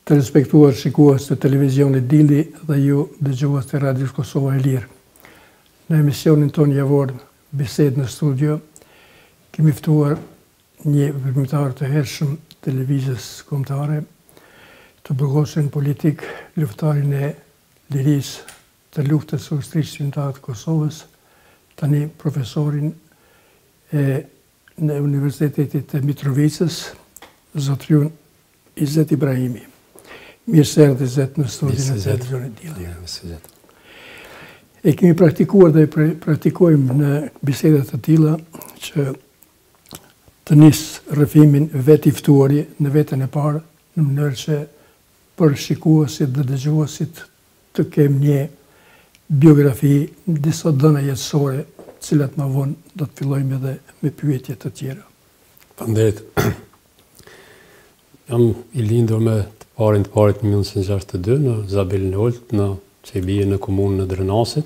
Të respektuar shikues të televizionit Dielli dhe ju dëgjues të Radios Kosova e Lirë. Në emisionin tonë javor Bisedë në studio, kemi ftuar një veprimtar të hershëm televizijës kombëtare, të burgosin politik, luftarin e lirisë të luftës së ushtrisë shqiptare të Kosovës, tani profesorin në Universitetit të Mitrovicës, zotriun Izet Ibrahimi. Mirë se erdhët Izet në studion e televizionit Dielli. E kemi praktikuar dhe praktikojmë në bisedat të tilla që të nisë rrëfimin vetë i ftuari në vetën e parë, në mënyrë që për shikuesit dhe dëgjuesit të kemë një biografi, disa dhëna jetësore, cilat më vonë do të fillojmë edhe me pyetje të tjera. Faleminderit. Jam i lindur me të parit 1962 në Zabelin e Olt, që i bie në komunën e Drenasit.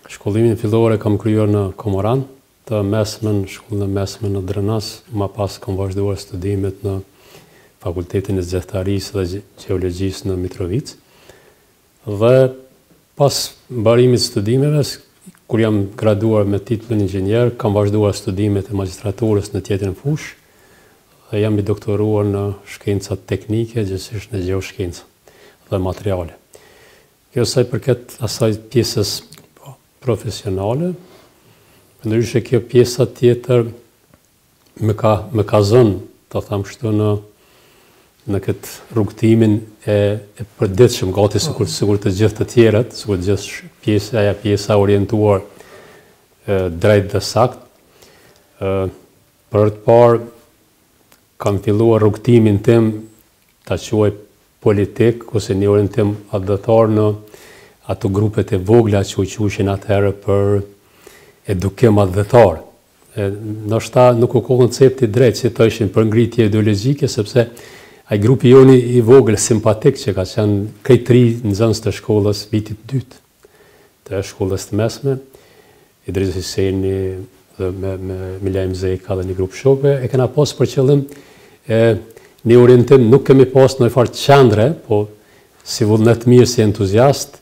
Shkollimin fillore kam kryer në Komoran, të mesmen, shkollën e mesme në Drenas, më pas kam vazhduar studimet në Fakultetin e Zgjedhtarisë dhe Gjeologjisë në Mitrovicë. Dhe pas mbarimit studimeve, kur jam graduar me titullin inxhinier, kam vazhduar studimet e magjistraturës në tjetrin fushë, dhe jam i doktoruar në shkencat teknike, gjithsesi në gjeoshkencë dhe materiale. Kjo sa i përket asaj pjesës profesionale, ndryshe kjo pjesa tjetër më ka zënë, ta them kështu, në këtë rrugtimin e përditshëm, gati sikur të gjithë të tjerët, sikur të gjithë pjesa orientuar drejt dhe sakt. Për të parë kam filluar rrugtimin tim, ta quaj politik, ose një orientim adhëtar në ato grupet e vogla që u quajshin atëherë për edukim adhëtar. Ndoshta nuk u koncepti drejt që të ishin për ngritje ideologjike, sepse ai grupi joni i vogël simpatik që ka qenë krejtëri nxënës të shkollës vitit dytë të shkollës të mesme, Idris Hyseni dhe me Milajm Zeka dhe një grup shokëve, e kena pas për qëllim një orientim, nuk kemi pas në farë qendre, po si vullnet mirë, si entuziast,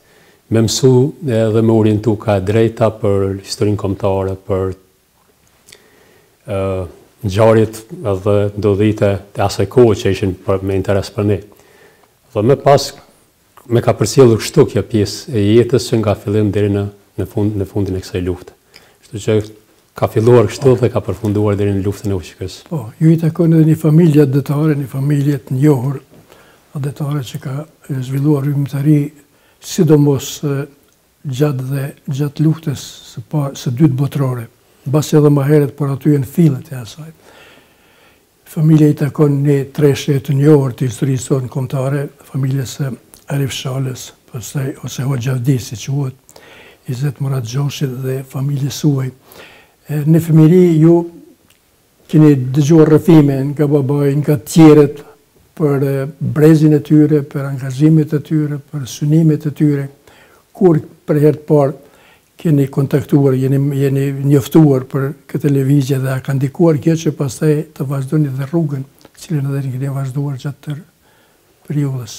me mësu dhe me orientu ka drejta për historinë kombëtare, për ngjarjet dhe ndodhite të asaj kohe që ishin me interes për ne. Dhe me pas, me ka përcjellur kështu kjo pjesë e jetës që nga fillim deri në fundin e kësaj lufte. Kështu që ka filluar kështu dhe ka përfunduar deri në luftën e UÇK-s. Po, ju i takon edhe një familje adhëtare, një familje të njohur adhëtare që ka zhvilluar veprimtari, sidomos gjatë luftës së dytë botërore, mbasi edhe më herët, por aty në fillet e asaj. Familja i takon një treshe të njohur të historisë tonë kombëtare, familjes së Arif Shalës, ose Hoxha Avdi, si quhet, Izet Murat Gjoshit dhe familjes suaj. Në fëmijëri ju keni dëgjuar rrëfime nga babai, nga tjerët, për brezin e tyre, për angazhimet e tyre, për synimet e tyre, kur për herë të parë keni kontaktuar, jeni njoftuar për këtë lëvizje dhe a ka ndikuar kjo që pastaj të vazhdoni dhe rrugën, cilën edhe keni vazhduar gjatë tërë periudhës.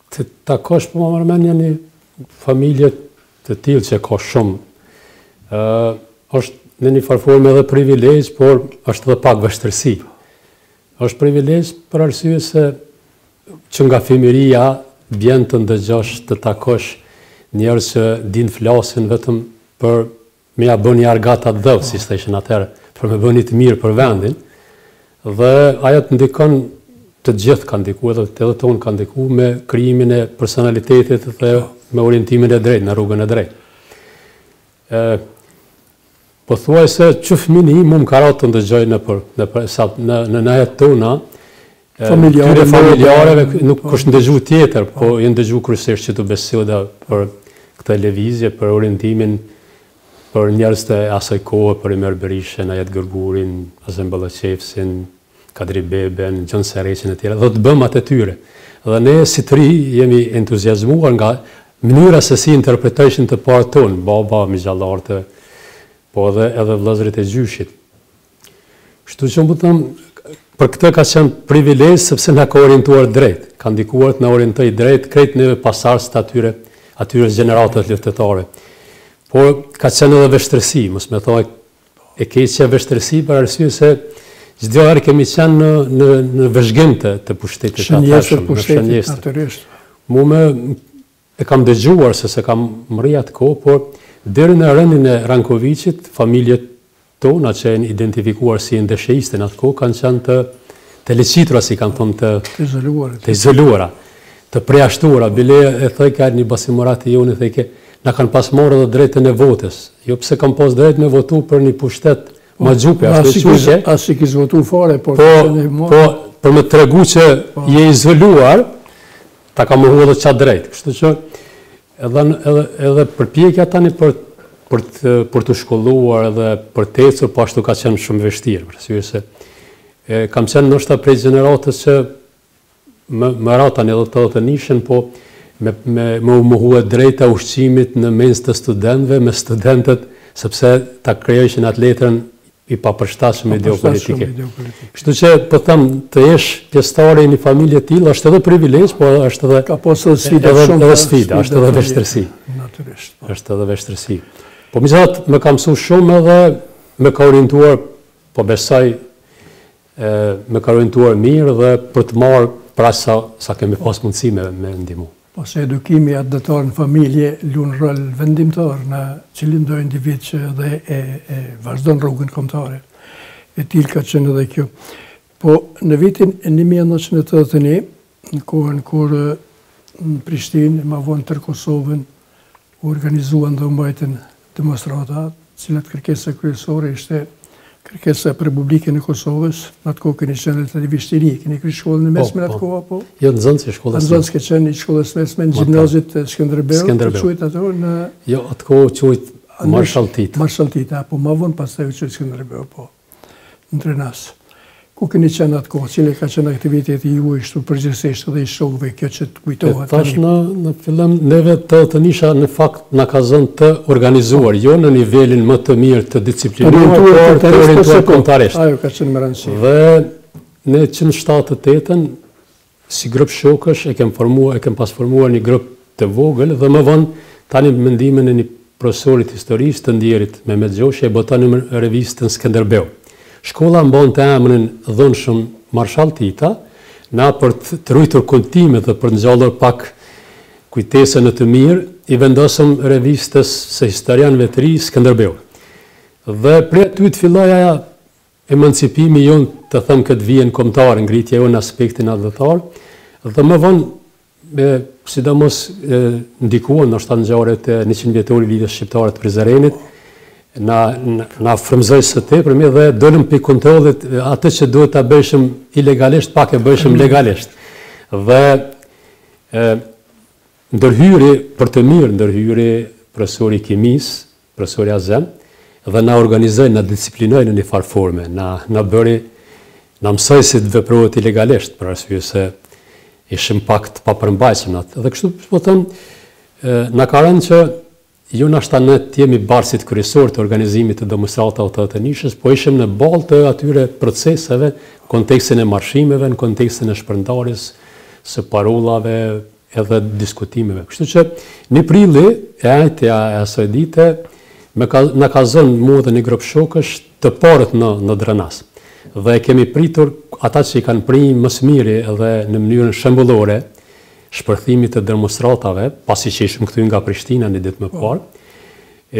Të takosh po më mërmenja një familje të tillë që ka shumë, është në një farformë edhe privilegj, por është edhe pak vështirësi. Është privilegj për arsye se që nga fëmijëria vjen të ndëgjosh, të takosh njerëz që din flasin vetëm për me ja bën një argata dhëv, si thëshin atëherë, për me bëni të mirë për vendin. Dhe ajo të ndikon, të gjithë kanë ndikuar, edhe tonë kanë ndikuar me krijimin e personalitetit dhe me orientimin e drejtë, në rrugën e drejtë. Po thuaj se që fëmini mu më karat të ndëgjoj në najet tona, familjareve, nuk është ndëgju tjetër, po i ndëgju kryesisht që të Bisede për këtë lëvizje, për orientimin, për njerëz të asaj kohe, për Imer Berishën, Ajet Gërgurin, Azem Ballaqevsin, Kadri Beben, Gjon Sereqin e tjera, dhe të bëm atë tyre. Dhe ne si të ri jemi entuziazmuar nga mënyra se si interpretojshin të parë tonë, baba, migjallartë, po edhe vëllezërit e gjyshit. Kështu që më thëmë, për këtë ka qenë privilegj sepse na ka orientuar drejt, ka ndikuar të na orientoj drejt krejt neve pasardhës të atyre gjeneratave luftëtare. Por ka qenë edhe vështirësi, mos më thuaj e keqja vështirësi për arsye se çdo herë kemi qenë në vëzhgim të pushtetit të shënjestër, natyrisht. Mu e kam dëgjuar se kam mri atë kohë, por deri në rënien e Rankovicit, familjet tona që janë identifikuar si ndeshëiste në atë kohë kanë qenë të leqitura, si kanë thonë, të izoluara, të preashtuara. Bile e thoj ka një basimorati jonë, thej na kanë pas marrë edhe drejtën e votës. Jo pse kam pas drejt me votu për një pushtet ma gjupe, as i kis votu fare, por për me tregu që je izoluar, ta ka më hu edhe qatë drejt. Kështu që edhe përpjekja tani për të shkolluar edhe për të ecur, po ashtu ka qenë shumë vështirë, për arsye se kam qenë ndoshta prej gjeneratës që më ratani edhe të nishën, po me u muhue drejta ushqimit në mes të studentëve, me studentët, sepse ta krijojshin atë letrën i papërshtatshëm ideopolitike. Kështu që po them, të jesh pjesëtare i një familje të tillë është edhe privilegj, por është edhe ka pasur sfida shumë, edhe sfida, është edhe vështirësi. Natyrisht. Është edhe vështirësi. Po megjithatë më ka mësuar shumë edhe më ka orientuar, po besoj më ka orientuar mirë dhe për të marrë pra sa kemi pas mundësi me ndihmu. Po se edukimi atë detar në familje lunë rol vendimtar në cilin do individ që edhe e vazhdon rrugën kombëtare. E tillë ka qenë edhe kjo. Po në vitin 1981, në kohën kur në Prishtinë, ma vonë tër Kosovën, u organizuan dhe u mbajtën demonstrata, cilat kërkesa kryesore ishte kërkesa për Republikën e Kosovës. Në atë kohë keni qenë të vështiri, keni kry shkollën e mesme në atë kohë, apo? Jo, në Zënës shkollës mesme. Në Zënës ke qenë një shkollës mesme në gjimnazit Skënderbeu, të quajt ato në... Jo, atë kohë quajt Marshaltit. Marshaltit, apo ma vonë pas të quajt Skënderbeu, po, në Trenas. Ku keni qenë atë kohë, cile ka qenë aktiviteti ju ishtu përgjithsisht dhe i shokëve kjo që të kujtohet? Tash në fillim neve të nisha në fakt na ka zënë të organizuar, jo në nivelin më të mirë të disciplinuar, por të orientuar kombëtarisht. Ajo ka qenë më rëndësishme. Dhe ne 178-ën si grup shokësh e kem pas formuar një grup të vogël dhe më vonë tani mendimin e një profesorit historisë të ndjerit Mehmet Gjoshi e botoni revistën Skënderbeu. Shkolla mban të emrin dhunshëm Marshall Tita, na për të rujtur kultimet dhe për ngjallur pak kujtesën e të mirë, i vendosëm revistës së historianëve të ri Skënderbeu. Dhe prej aty të filloi ajo emancipimi jon, të them këtë vijën kombëtare, ngritja jon në aspektin adhëtar, dhe më vonë sidomos ndikuan ndoshta ngjarjet e 100-vjetorit lidhjes shqiptare të Prizrenit, na frymëzoi së tepërmi dhe dolëm pi kontrollit atë që duhet ta bëjshëm ilegalisht, pak e bëjshëm legalisht. Dhe ndërhyri për të mirë, ndërhyri profesori kimis, profesori Azem, dhe na organizoi, na disciplinoi në një farë forme, na mësoi si të veprohet ilegalisht, për arsye se ishim pak të papërmbajtshëm atë. Dhe kështu po them, na ka rënë që jo nashta ne të jemi barsit kryesor të organizimit të demonstratave të nishës, po ishim në ballë të atyre proceseve, kontekstin e marshimeve, në kontekstin e shpërndarjes së parollave edhe diskutimeve. Kështu që në prilli e ajtja e asaj dite na ka zënë mua dhe një grup shokësh të parët në Drenas. Dhe kemi pritur ata që i kanë prijë më së miri edhe në mënyrën shembullore shpërthimit të demonstratave, pasi që ishim këtu nga Prishtina një ditë më parë,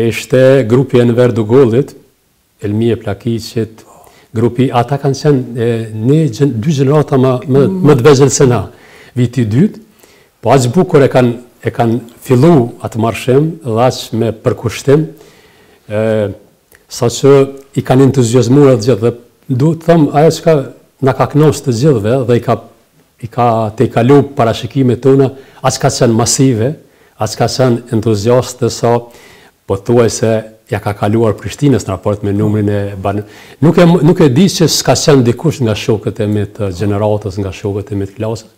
ishte grupi Enver Dugollit, Elmije Plakicit, grupi, ata kanë qenë dy gjenerata më të vegjël se na, viti i dytë, po aq bukur e kanë fillu atë marshim dhe aq me përkushtim, sa që i kanë entuziazmuar të gjithë, dhe duhet të thëmë ajo që na ka kënaqur të gjithëve dhe i ka kalu parashikimet tona, as ka qenë masive, as ka qenë entuziaste sa, po thuaj se ja ka kaluar Prishtinës në raport me numrin e banë. Nuk e di që s'ka qenë dikush nga shokët e me të gjeneratës, nga shokët e me të klasës.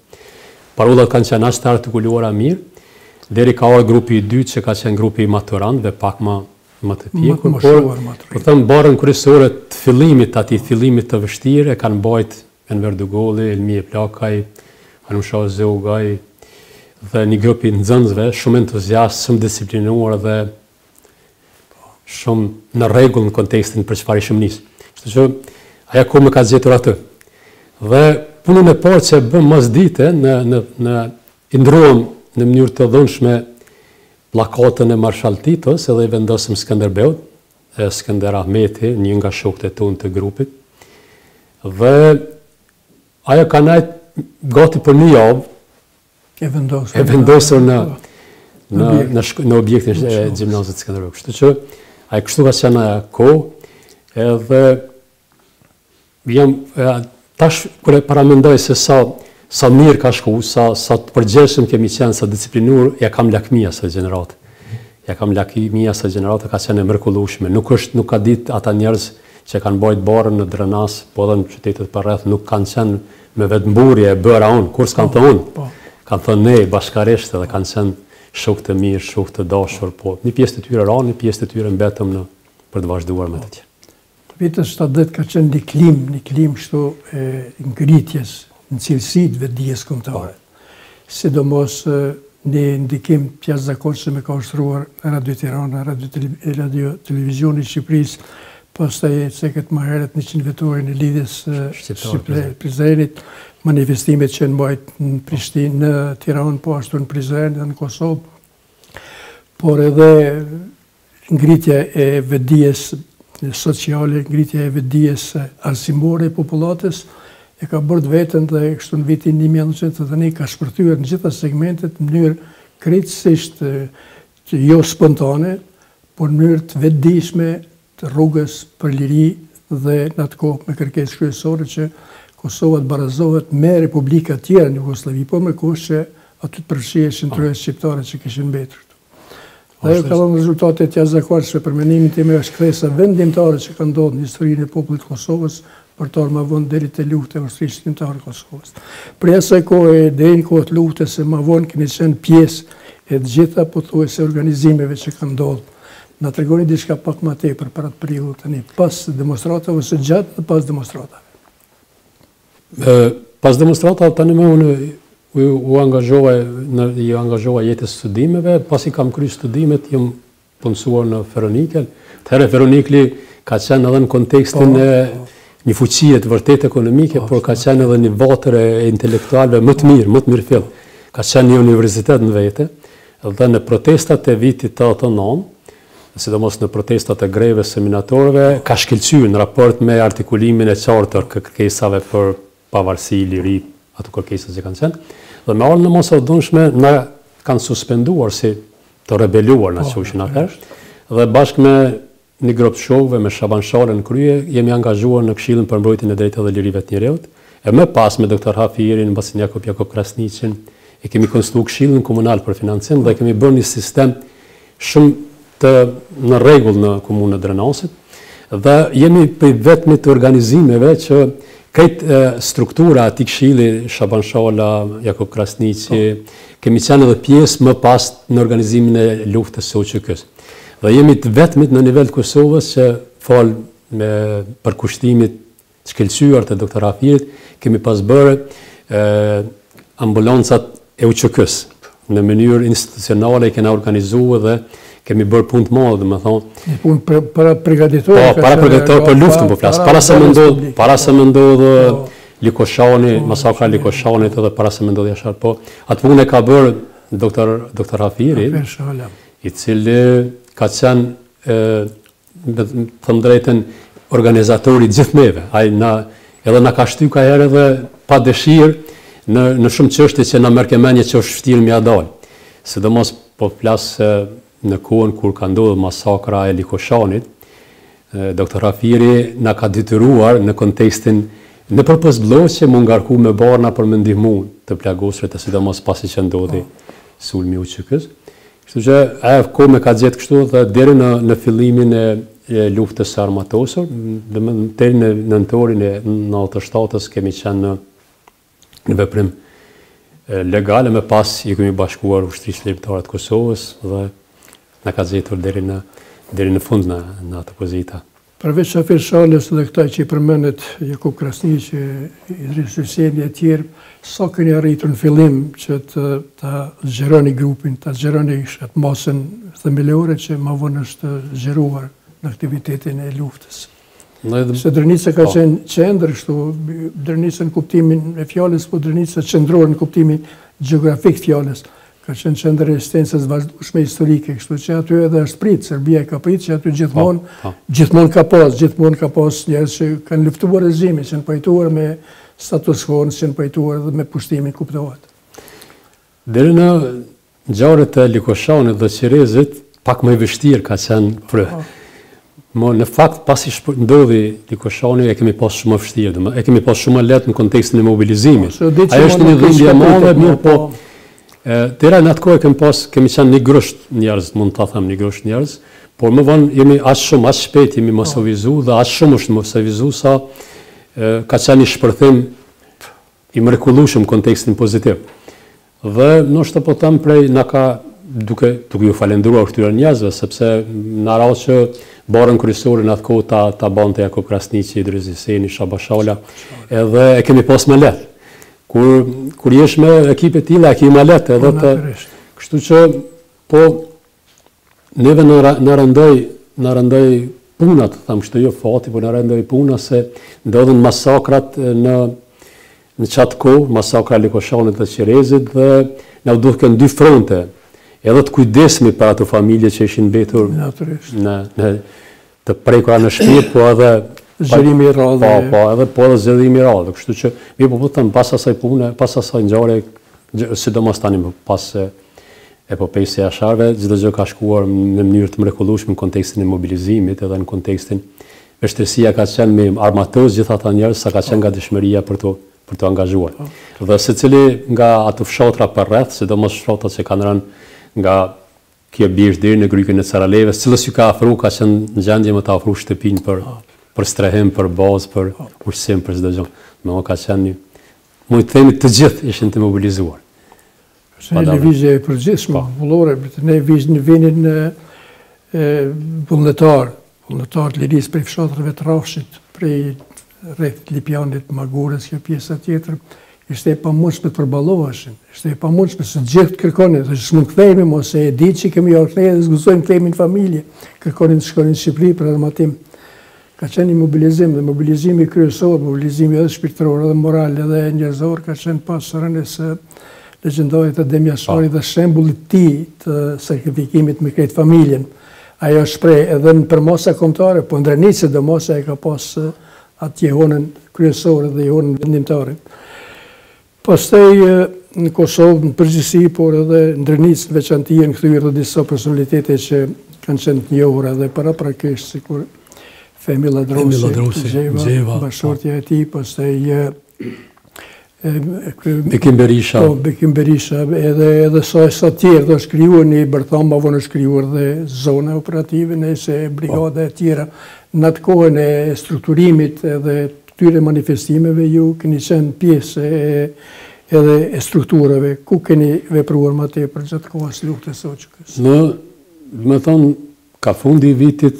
Parollat kanë qenë as të artikuluara mirë, deri ka ardhur grupi i dytë që ka qenë grupi i maturantëve, pak më të pjekur, por them barrën kryesore të fillimit, atij fillimit të vështirë, e kanë bajt Enver Dugolli, Elmi Plakaj, Anusha Zeugaj, dhe një grupi nxënësve, shumë entuziast, shumë disiplinuar dhe shumë në rregull në kontekstin për çfarë ishim nis. Kështu që aja ku më ka zgjetur atë. Dhe punën e parë që bëm mas dite i ndruam në mënyrë të dhunshme pllakatën e Marshal Titos edhe i vendosëm Skënderbeut, Skënder Ahmeti, një nga shokët e tonë të grupit. Dhe ajo ka nejtë gati për një javë, e vendosur në objektin e gjimnazit Skënderbeut. Kështu që ajo kështu ka qenë kohë, edhe tash kur e paramendoj se sa mirë ka shku, sa të përgjeshëm kemi qenë, sa disiplinur, ja kam lakmia së gjeneratë. Ja kam lakmia së gjeneratë, ka qenë e mrekullueshme. Nuk ka ditë ata njerëz që kanë bajt barën në Drenas, po edhe në qytetet përreth, nuk kanë qenë me vetëmburje e bëra unë, kur s'kanë thënë unë. Kanë thënë ne bashkarisht edhe kanë qenë shokë të mirë, shokë të dashur, po një pjesë të tyre ranë, një pjesë të tyre mbetëm për të vazhduar me të tjerë. Vitës 70 ka qenë një klim kështu ngritjes në cilësit vetdijes kombëtare. Sidomos një ndikim të jashtëzakonshëm e ka ushtruar Radio Tirana, Radio Televizioni i Shqipërisë, pastaj se këtë më herët 100 vjetorin e lidhjes Shqipëre-Prizrenit, manifestimet që mbajt në Prishtinë, në Tiranë, po ashtu në Prizren dhe në Kosovë, por edhe ngritja e vetdijes sociale, ngritja e vetdijes arsimore e popullatës, e ka bërë vetën dhe kështu në vitin 1981 ka shpërthyer në gjitha segmentet në mënyrë krejtësisht jo spontane, por në mënyrë të vetëdijshme të rrugës për liri dhe në atë kohë me kërkesë kryesore që Kosova të barazohet me republika tjera në Jugosllavi, po me kush që aty të përfshiheshin trojës shqiptare që kishin mbetur. Dhe ajo ka dhënë rezultate të jashtëzakonshme për mendimin tim, është kthesa vendimtare që ka ndodhur në historinë e popullit të Kosovës për të më vonë deri te lufta e ushtrisë shqiptare të Kosovës. Për asaj kohe deri në kohën e luftës e më vonë keni qenë pjesë e të gjitha pothuajse organizimeve që kanë ndodhur. Na tregoni diçka pak më tepër për atë periudhë tani, pas demonstratave ose gjatë dhe pas demonstratave. Pas demonstratave tani më unë u angazhova jetës studimeve, pasi kam kryer studimet, jam punësuar në Feronikel. Atëherë Feronikli ka qenë edhe në kontekstin e një fuqie të vërtet ekonomike, por ka qenë edhe një vatër e intelektualëve më të mirë fill. Ka qenë një universitet në vete, dhe në protestat e vitit 89, sidomos në protestat e greve seminatorëve, ka shkëlqyer në raport me artikulimin e qartër kërkesave për pavarësi, liri, ato kërkesat që kanë qenë. Dhe me ardhmën e mosavdunshme na kanë suspenduar si të rebeluar në qoshin atëherë, dhe bashkë me një grup të shokëve me Shaban Shalën në krye, jemi angazhuar në Këshillin për mbrojtjen e drejtave dhe lirive të njerëzit. E më pas me doktor Hafirin, mbasi Jakub Krasniqin, e kemi konstruuar Këshillin komunal për financim dhe kemi bërë një sistem shumë në rregull në komunën e Drenasit, dhe jemi për vetëm të organizimeve që këtë struktura ati Këshilli, Shaban Shala, Jakub Krasniqi, kemi qenë edhe pjesë më pas në organizimin e luftës së OÇK-s. Dhe jemi të vetmit në nivel të Kosovës që fal me përkushtimit shkëlqyer të doktor Hafirit, kemi pas bërë ambulancat e OÇK-s në mënyrë institucionale, kena organizuar dhe kemi bërë punë të madhe, domethënë. Një punë para përgatitor. Po, para përgatitor për luftën, po flas. Para se më ndodh Likoshani, masakra e Likoshanit, edhe para se më ndodh jashtë, po atë punë e ka bërë doktor Hafiri, i cili ka qenë, thëmë drejten, organizatori gjithë neve. Edhe na ka shty ka herë edhe pa dëshirë në shumë çështje që na merr kemenje që është vështirë mja dalë. Sidomos po flas në kohën kur ka ndodhur masakra e Likoshanit, doktor Hafiri na ka detyruar në kontekstin në përpos bllogje mu ngarku me barna për me ndihmu të plagosur të sidomos pasi që ndodhi sulmi OÇK-s. Kështu që ajo kohë me ka gjetë kështu dhe deri në fillimin e luftës së armatosur, deri në nëntorin e 97-s kemi qenë në veprim legale, me pas i kemi bashkuar ushtrisë lirisë të Kosovës dhe na ka gjetur deri në fund në atë pozita. Përveç Shafir Shalës dhe këta që i përmendet Jakub Krasni, që Idris Hyseni e tjerë, sa keni arritur në fillim që ta zgjeroni grupin, ta zgjeroni atë masën themelore që ma vonë është zgjeruar në aktivitetin e luftës. Se Drënica ka qenë qendër, Drënica në kuptimin e fjalës, po Drënica qendrore në kuptimin gjeografik fjalës. Ka qenë qendër rezistencës vazhdueshme historike, kështu që aty edhe është prit, Serbia ka prit që aty gjithmonë ka pas njerëz që kanë luftuar režimin, që kanë pajtuar me status quo, që kanë pajtuar dhe me pushtimin, kuptohet. Deri në ngjarjet e Likoshani dhe Qerezit, pak më e vështirë ka qenë për. Në fakt, pasi ndodhi Likoshani, e kemi pas shumë më vështirë, e kemi pas shumë më lehtë në kontekstin e mobilizimit. Ajo është një dhimbje e madhe, mirë po. Dera në atë kohë kemi qenë një grusht njerëz, mund ta them një grusht njerëz, por më vonë jemi aq shpejt jemi mosovizu dhe aq shumë është mosovizu sa ka qenë një shpërthim i mrekullueshëm në kontekstin pozitiv. Dhe ndoshta po them prej na ka duke ju falendëruar këtyre njerëzve, sepse na radh që barën kryesore në atë kohë ta bante Jakub Krasniqi, Idris Hyseni, Shabashala, edhe e kemi pas më lehtë. Kur jesh me ekipe tilla, e ke më lehtë edhe të. Kështu që po neve na rëndoi puna, të them kështu, jo fati, por na rëndoi puna se ndodhen masakrat në çatë kohë, masakra Likoshanit dhe Qerezit, dhe na duhet dy fronte. Edhe të kujdesemi për ato familje që ishin mbetur në të prekura në shtëpi, po edhe zgjerimi i radhë. Po edhe zgjerimi i radhë. Kështu që mi po them pas asaj pune, pas asaj ngjarje, sidomos tani pas epopejës së jasharëve, çdo gjë ka shkuar në mënyrë të mrekullueshme në kontekstin e mobilizimit, edhe në kontekstin vështirësia ka qenë me armatës gjithë ata njerëz, sa ka qenë nga dëshmëria për të angazhuar. Dhe secili nga ato fshatra përreth, sidomos fshatrat që kanë rënë nga kjo biesh deri në Grykën e Caralevës, cilës ju ka afruar, ka qenë në gjendje me ta ofruar shtëpinë për strehim, për bazë, për ushqim, për çdo gjë. Më ka qenë, mund të themi të gjithë ishin të mobilizuar. Është një lëvizje e përgjithshme, vullore, ne në vendin vullnetar të lirisë prej fshatrave të Rrafshit, prej rreth Lipjanit, Magurës, kjo pjesa tjetër, ishte e pamundshme të përballoheshin, ishte e pamundshme se gjithë kërkonin, dhe s'mund kthehemi, mos e di që kemi kthehemi dhe zguzojmë kthehemi në familje, kërkonin të shkonin në Shqipëri për armatim. Ka qenë një mobilizim, dhe mobilizimi kryesor, mobilizimi edhe shpirtëror, edhe moral, edhe njerëzor, ka qenë pas rënies së legjendojit të Demjasharit dhe shembullit tij të sakrifikimit me krejt familjen. Ajo shpreh edhe në përmosa kombëtare, po Drënica do mosa e ka pas atë jehonën kryesore dhe jehonën vendimtare. Pastaj në Kosovë në përgjithësi, por edhe në Drënicë në veçanti janë kthyer edhe disa personalitete që kanë qenë të njohur edhe paraprakisht, sikur Femi Ladrosi, Gjeva, bashkëshortja e tij, pastaj Bekim Berisha, edhe sa tjerë, do shkrijuar një bërtham, ma vonë shkrijuar dhe zona operative, nëse brigada e tjera. Në atë kohën e strukturimit edhe këtyre manifestimeve ju keni qenë pjesë edhe e strukturave, ku keni vepruar më tepër gjatë kohës luftës së Oçkës? Me thonë, ka fundi i vitit,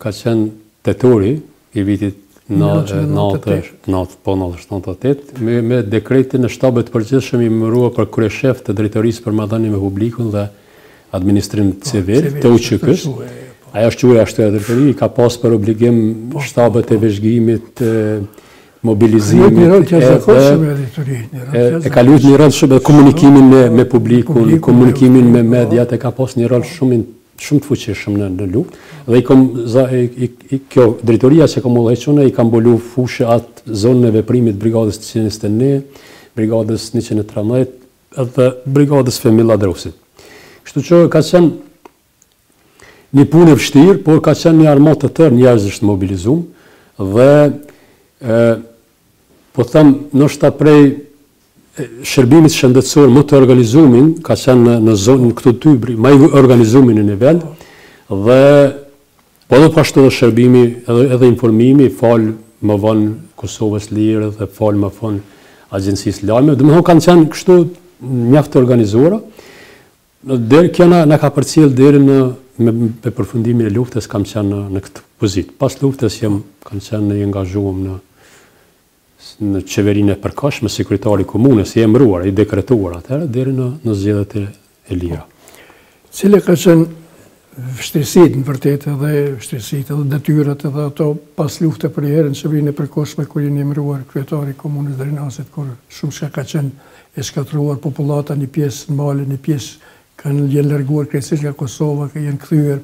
ka qenë tetori i vitit 98, me dekretin e shtabit të përgjithshëm i emëruar për kryeshef të drejtorisë për marrëdhënie me publikun dhe administrim civil të UÇK-s. Ajo është quajtur ashtu drejtori, ka pas për obligim shtabet e vëzhgimit, mobilizimit, e ka luajtur një rol shumë komunikimin me publikun, komunikimin me mediat, e ka pas një rol shumë të fuqishëm në luftë. Dhe kjo drejtoria që kam udhëhequr, i kam mbuluar fushë atë zonën e veprimit brigadës 121, brigadës 113 edhe brigadës Femi Ladrosit. Kështu që ka qenë një punë e vështirë, por ka qenë një armat të tërë njerëzish të mobilizuar dhe po them ndoshta prej shërbimit shëndetësor më të organizumin, ka qenë në zonë këtu ty, më i organizumin në nivel, dhe po dhe pashtu dhe shërbimi edhe informimi, falë më vonë Kosovës Lirë dhe falë më vonë Agjencisë Lajme, dhe më thonë kanë qenë kështu mjaft të organizuara. Kjo na ka përcjell deri me përfundimin e luftës kam qenë në këtë pozitë. Pas luftës kam qenë i angazhuar në qeverinë e përkohshme, sekretari i komunës, i emëruar, i dekretuar atëherë deri në zgjedhjet e lira. Cile ka qenë vështirësitë në vërtet edhe vështirësitë edhe detyrat edhe ato pas lufte për herën në qeverinë e përkohshme kur jeni emëruar kryetari i komunës Drinasit, kur shumë shka ka qenë e shkatruar popullata, një pjesë në Mali, një pjesë jenë larguar krejtësisht nga Kosova, jenë kthyer.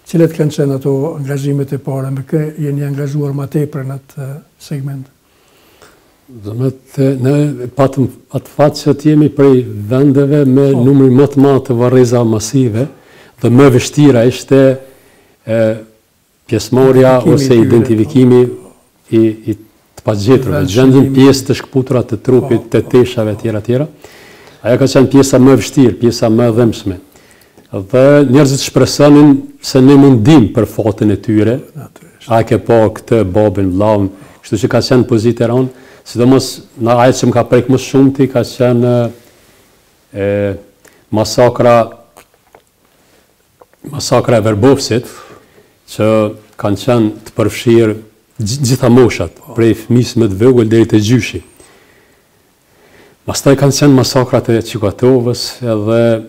Cilat kanë qenë ato angazhimet e para, me kë jeni angazhuar më tepër në atë segment? Ne patëm atë fat që të jemi prej vendeve me numër më të madh të varreza masive dhe më vështira ishte pjesëmarrja ose identifikimi i të pagjeturve, gjendjen pjesë të shkputura të trupit, të teshave tjera. Ajo ka qenë pjesa më vështirë, pjesa më dhëmshme. Dhe njerëzit shpresonin se ne mundim për fatin e tyre, a ke pa këtë babën, vllahun, kështu që ka qenë pozitë e rëndë, sidomos në ajo që më ka prek më shumti ka qenë masakra e Verbovsit, që kanë qenë të përfshirë gjitha moshat, prej fëmisë më të vogël deri te gjyshi. Pastaj kanë qenë masakrat e Çikatovës edhe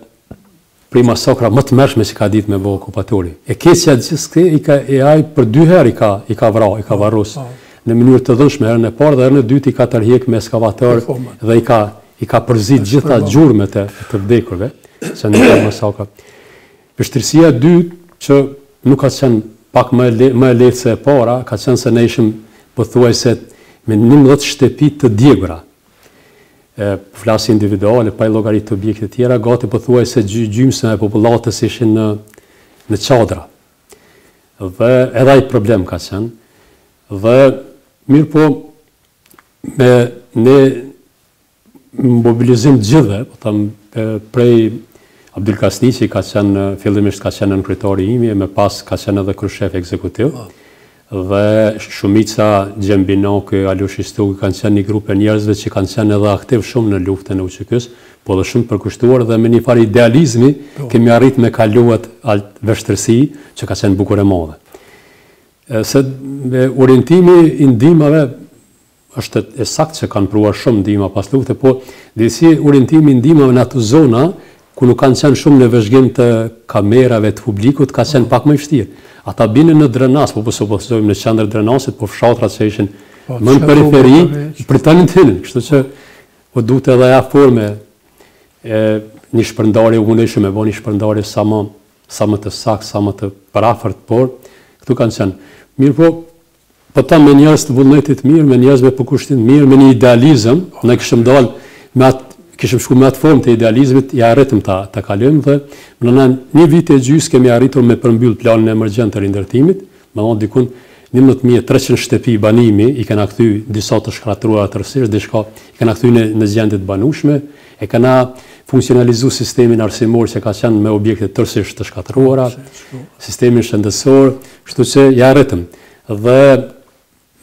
prej masakra më të mërshme që ka ditë me bë okupatori. E keqja gjithë ai për 2 herë i ka varros në mënyrë të dhunshme, herën e parë dhe herën e dytë i ka tërheq me eskavator dhe i ka përzit gjitha gjurmët e të vdekurve, që në një masakra. Vështirësia e dytë që nuk ka qenë pak më e lehtë se e para, ka qenë se ne ishim pothuajse me 11 shtëpi të djegura. Flasë individuale, pa i llogarit të objekte tjera, gati pothuajse gjymësën e popullatës ishin në çadra. Dhe edhe ai problem ka qenë. Dhe mirë po, ne mobilizim gjithë, prej Abdul Kasnici ka qenë, fillimisht ka qenë në kryetari imi, me pas ka qenë edhe kryeshef ekzekutiv, dhe shumica Gjembinokë, Alushi Stuki kanë qenë një grupe njerëzve që kanë qenë edhe aktiv shumë në luftën e UÇK-s, po dhe shumë përkushtuar dhe me një farë idealizmi kemi arrit me kaluat vështirësi që ka qenë bukur e madhe. Se orientimi i ndihmave është e saktë që kanë pruar shumë ndihma pas lufte, po disi orientimi i ndihmave në ato zona ku nuk kanë qenë shumë në vëzhgim të kamerave të publikut, ka qenë pak më i vështirë. Ata binin në Drenas, po supozojmë në qendër Drenasit, po fshatrat që ishin më në periferi, pritanin të hinin, kështu që po duhet edhe ja forme një shpërndarje, unë ishim me bë një shpërndarje sa më të saktë, sa më të parafort, por këtu kanë qenë. Mirë po ta me njerëz të vullnetit mirë, me njerëz me përkushtim mirë, me një idealizëm, ne kishim shku me atë formë të idealizmit, ja arritëm ta kalojmë dhe në një vit e gjysmë kemi arritur me përmbyll planin emergjent të rindërtimit, me thonë dikun 11.300 shtëpi banimi, i kena kthy disa të shkatruara tërësisht, diçka i kena kthy në gjendje të banueshme, e kena funksionalizu sistemin arsimor që ka qenë me objekte tërësisht të shkatruara, sistemin shëndetësor, kështu që ja arritëm. Dhe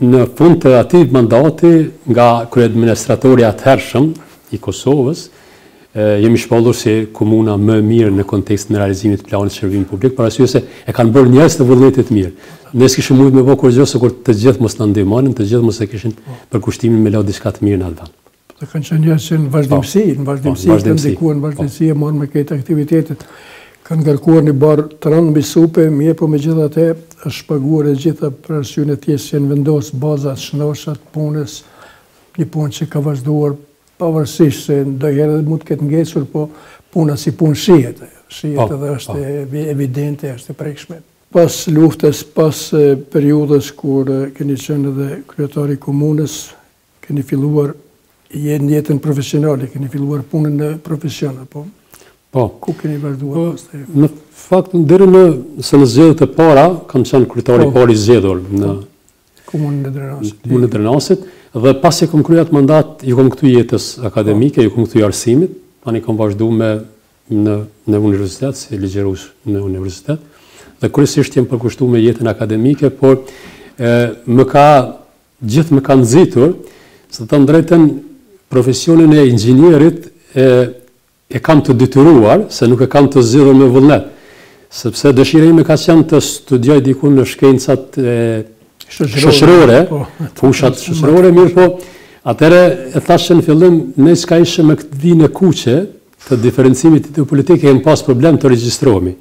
në fund të atij mandati nga kryeadministratori atëhershëm i Kosovës, jemi shpallur si komuna më mirë në kontekstin e realizimit të planit shërbimit publik, për arsye se e kanë bërë njerëz të vullnetit mirë. Ne s'kishim mujt me bë kurrë kur të gjithë mos na ndihmonin, të gjithë mos e kishin përkushtimin me lë diçka të mirë në atë vend. Të kanë qenë njerëz që në vazhdimsi të ndikuan, në vazhdimsi e marrën me këtë aktivitetet. Kanë ngarkuar një barë të rëndë mbi supe, mirë, po megjithatë është shpaguar e gjitha për arsyeën e tij që janë vendosur bazat, shnoshat, punës, një punë që ka vazhduar pavarësisht se ndonjëherë mund të ketë ngecur, po puna si punë shihet edhe është evidente, është e prekshme. Pas luftës, pas periudhës kur keni qenë edhe kryetari i komunës, keni filluar jetën profesionale, keni filluar punën në profesion, apo? Po. Ku keni vazhduar pastaj? Në fakt deri në zgjedhjet e para kam qenë kryetari i parë i zgjedhur në komunën e Drenasit. Dhe pas e kom kryer atë mandat, ju kom kthy jetës akademike, ju kom kthy arsimit, tani kam vazhduar në universitet, si ligjërues në universitet, dhe kryesisht jam përkushtuar me jetën akademike, por më ka nxitur, se të them drejtën, profesionin e inxhinierit e kam të detyruar, se nuk e kam të zgjidhur me vullnet. sepse dëshira ime ka qenë të studioj diku në shkencat shoqërore, fushat shoqërore, mirë po, atëre e thashë në fillim, ne s'ka ishe me këtë vinë e kuqe të diferencimit të politike, e në pas problem të regjistrohemi.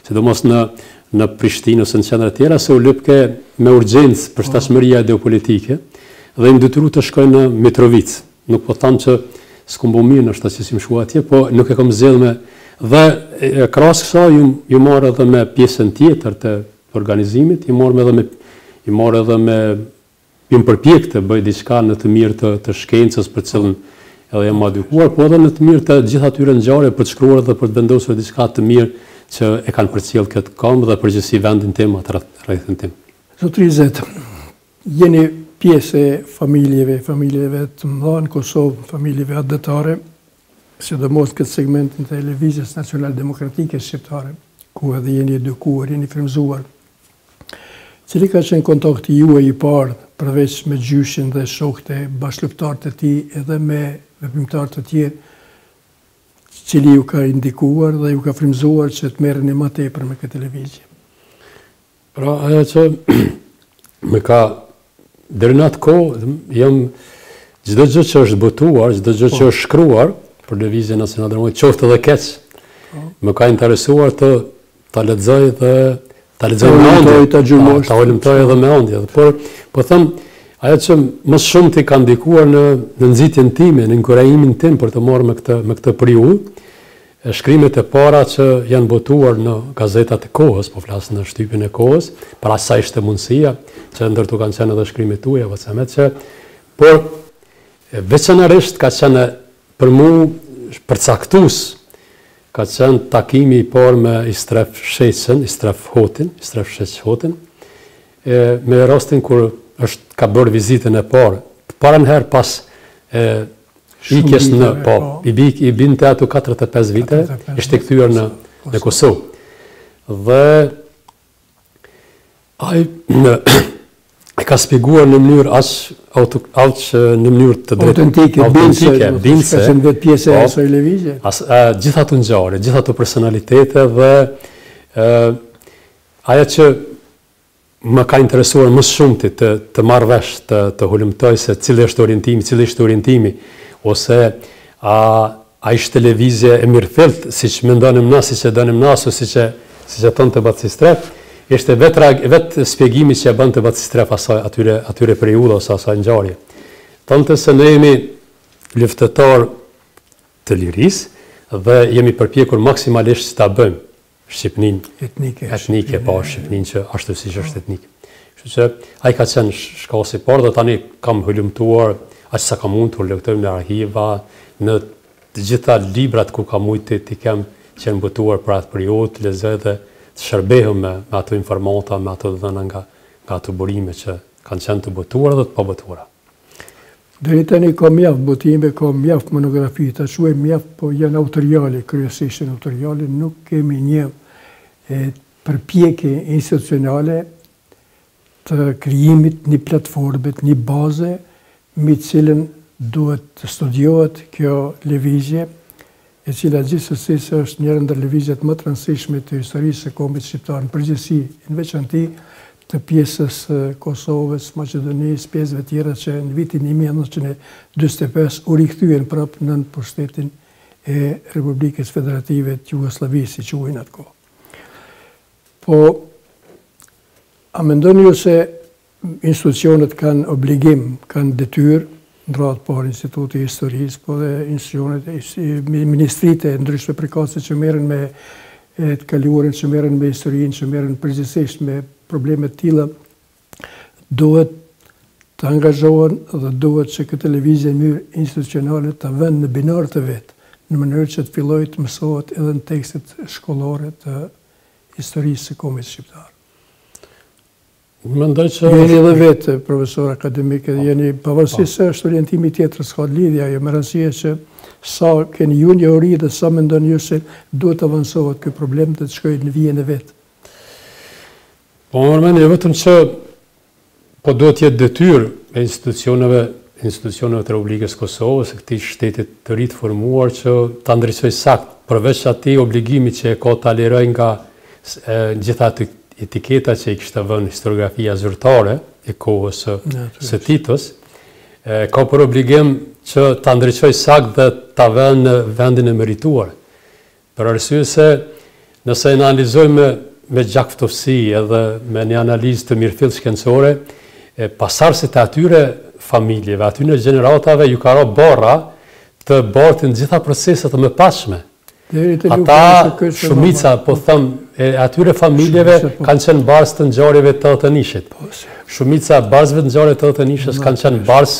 Sidomos në Prishtinë ose në qendra tjera, se u lypke me urgjencë për shtashmëria geopolitike, dhe im detyru të shkoj në Mitrovic. Nuk po thamë që s'kom bo mirë në shta që si më shkua atje, po nuk e kom zgjedhë me... Dhe krasë kësa, ju marrë edhe me pjesën tjetër të organizimit, ju marrë edhe me... Ju më përpjek të bëj diçka në të mirë të shkencës për cilën edhe jam edukuar, po edhe në të mirë të gjitha atyre ngjarje për të shkruar dhe për të vendosur diçka të mirë që e kanë përcjell këtë këmbë dhe përgjithësi vendin tim atë rrethin tim. Zotri Izet, jeni pjesë e familjeve të mëdha në Kosovë, familjeve adetare, sidomos këtë segmentin të televizjes nacional demokratike shqiptare, ku edhe jeni edukuar, jeni frymëzuar. Cili ka qenë kontakti juaj i parë, përveç me gjyshin dhe shokët e bashkëlufttarët e tij, edhe me veprimtarë të tjerë, cili ju ka indikuar dhe ju ka frymëzuar që të merreni më tepër me këtë lëvizje? Pra, ajo që më ka deri në atë kohë, jam çdo gjë që është botuar, çdo gjë që është shkruar për lëvizjen nacionale demokratike, qoftë edhe keq, më ka interesuar ta lexoj dhe ta lexoj me ëndje, ta ulëmtoj edhe me ëndje. Por po them, ajo që më shumë ti ka ndikuar në nxitjen time, në inkurajimin tim për të marrë me këtë periudhë, shkrimet e para që janë botuar në gazetat e kohës, po flas në shtypin e kohës, para sa ishte mundësia, që ndërtu kanë qenë edhe shkrimet tuaja, por veçanërisht ka qenë për mua përcaktues, ka qenë takimi i parë me Istref Hotin, me rastin kur ka bërë vizitën e parë, para në herë pas ikjes i binte ato 45 vite, ishte kthyer në Kosovë. Dhe ai e ka shpjeguar në mënyrë aq në mënyrë të autentike, bindse, që në vetë pjesë e asaj lëvizje. Gjitha të ngjarje, gjitha të personalitete dhe ajo që më ka interesuar më shumë të marrë vesh, të hulumtoj se cili është orientimi, ose a ishte lëvizje e mirëfillt, siç mendonim na, siç e donim na, ose siç e thonë të Bacistref, ishte vetë shpjegimi që e bën të Bacistref atyre periudha ose asaj ngjarje. Thonë se ne jemi luftëtarë të lirisë dhe jemi përpjekur maksimalisht ta bëjmë Shqipninë etnike, pa Shqipninë që ashtu siç është etnike. Kështu që ai ka qenë shkasi i parë dhe tani kam hulumtuar aq sa kam mund të lexoj në arkiva, në të gjitha librat ku kam mujtë të kem qenë botuar për atë periudhë, të lexoj dhe të shërbehem me ato informata, me ato dhëna nga ato burime që kanë qenë të botuara dhe të pa botuara. Deri tani ka mjaft botime, ka mjaft monografi, ta quajmë mjaft, po janë autoriale, kryesisht autoriale, nuk kemi një përpjekje institucionale të krijimit një platforme, një baze me cilën duhet të studiohet kjo lëvizje, e cila gjithsesi është njëra ndër lëvizjet më të rëndësishme të historisë së kombit shqiptar në përgjithësi, në veçanti të pjesës Kosovës, Maqedonisë, pjesëve tjera që në vitin 1945 u rikthyen prapë nën pushtetin e Republikës Federative të Jugosllavisë, si quajnë atë kohë. Po, a mendoni ju se institucionet kanë obligim, kanë detyrë, në radhë parë Instituti i Historisë, po dhe institucionet, ministritë e ndryshme përkatëse që merren me të kaluarin, që merren me historinë, që merren përgjithsisht me probleme të tilla, duhet të angazhohen dhe duhet që këtë lëvizje në mënyrë institucionale të vënë në binarë të vetë, në mënyrë që të fillojë të mësohet edhe në tekstet shkollore të historisë së kombit shqiptar. Mendoj që jeni edhe vetë profesor akademik, jeni pavarësisht se është orientimi tjetër, s'ka lidhje ajo, me rëndësie që sa keni ju njohuri dhe sa mendoni ju se duhet të avansohet ky problem të shkojë në vijën e vet. Po mendoj vetëm që po duhet të jetë detyrë e institucioneve të Republikës Kosovës, e këtij shtetit të ri të formuar që ta ndriçojë sakt, përveç atij obligimi që e ka ta liroj nga gjitha etiketa që i kishte vënë historiografia zyrtare e kohës së Titos, ka për obligim që ta ndriçoj sakt dhe ta vënë në vendin e merituar. Për arsye se nëse e analizojmë me gjakftofsi edhe me një analizë të mirëfill shkencore, pasardhësit e atyre familjeve, atyre gjeneratave ju ka rënë barra të bartin gjitha proceset të mëparshme. Ata shumica, po them, atyre familjeve kanë qenë barës të ngjarjeve të të nishit. Shumica barzëve të ngjarjeve të të nishës kanë qenë barës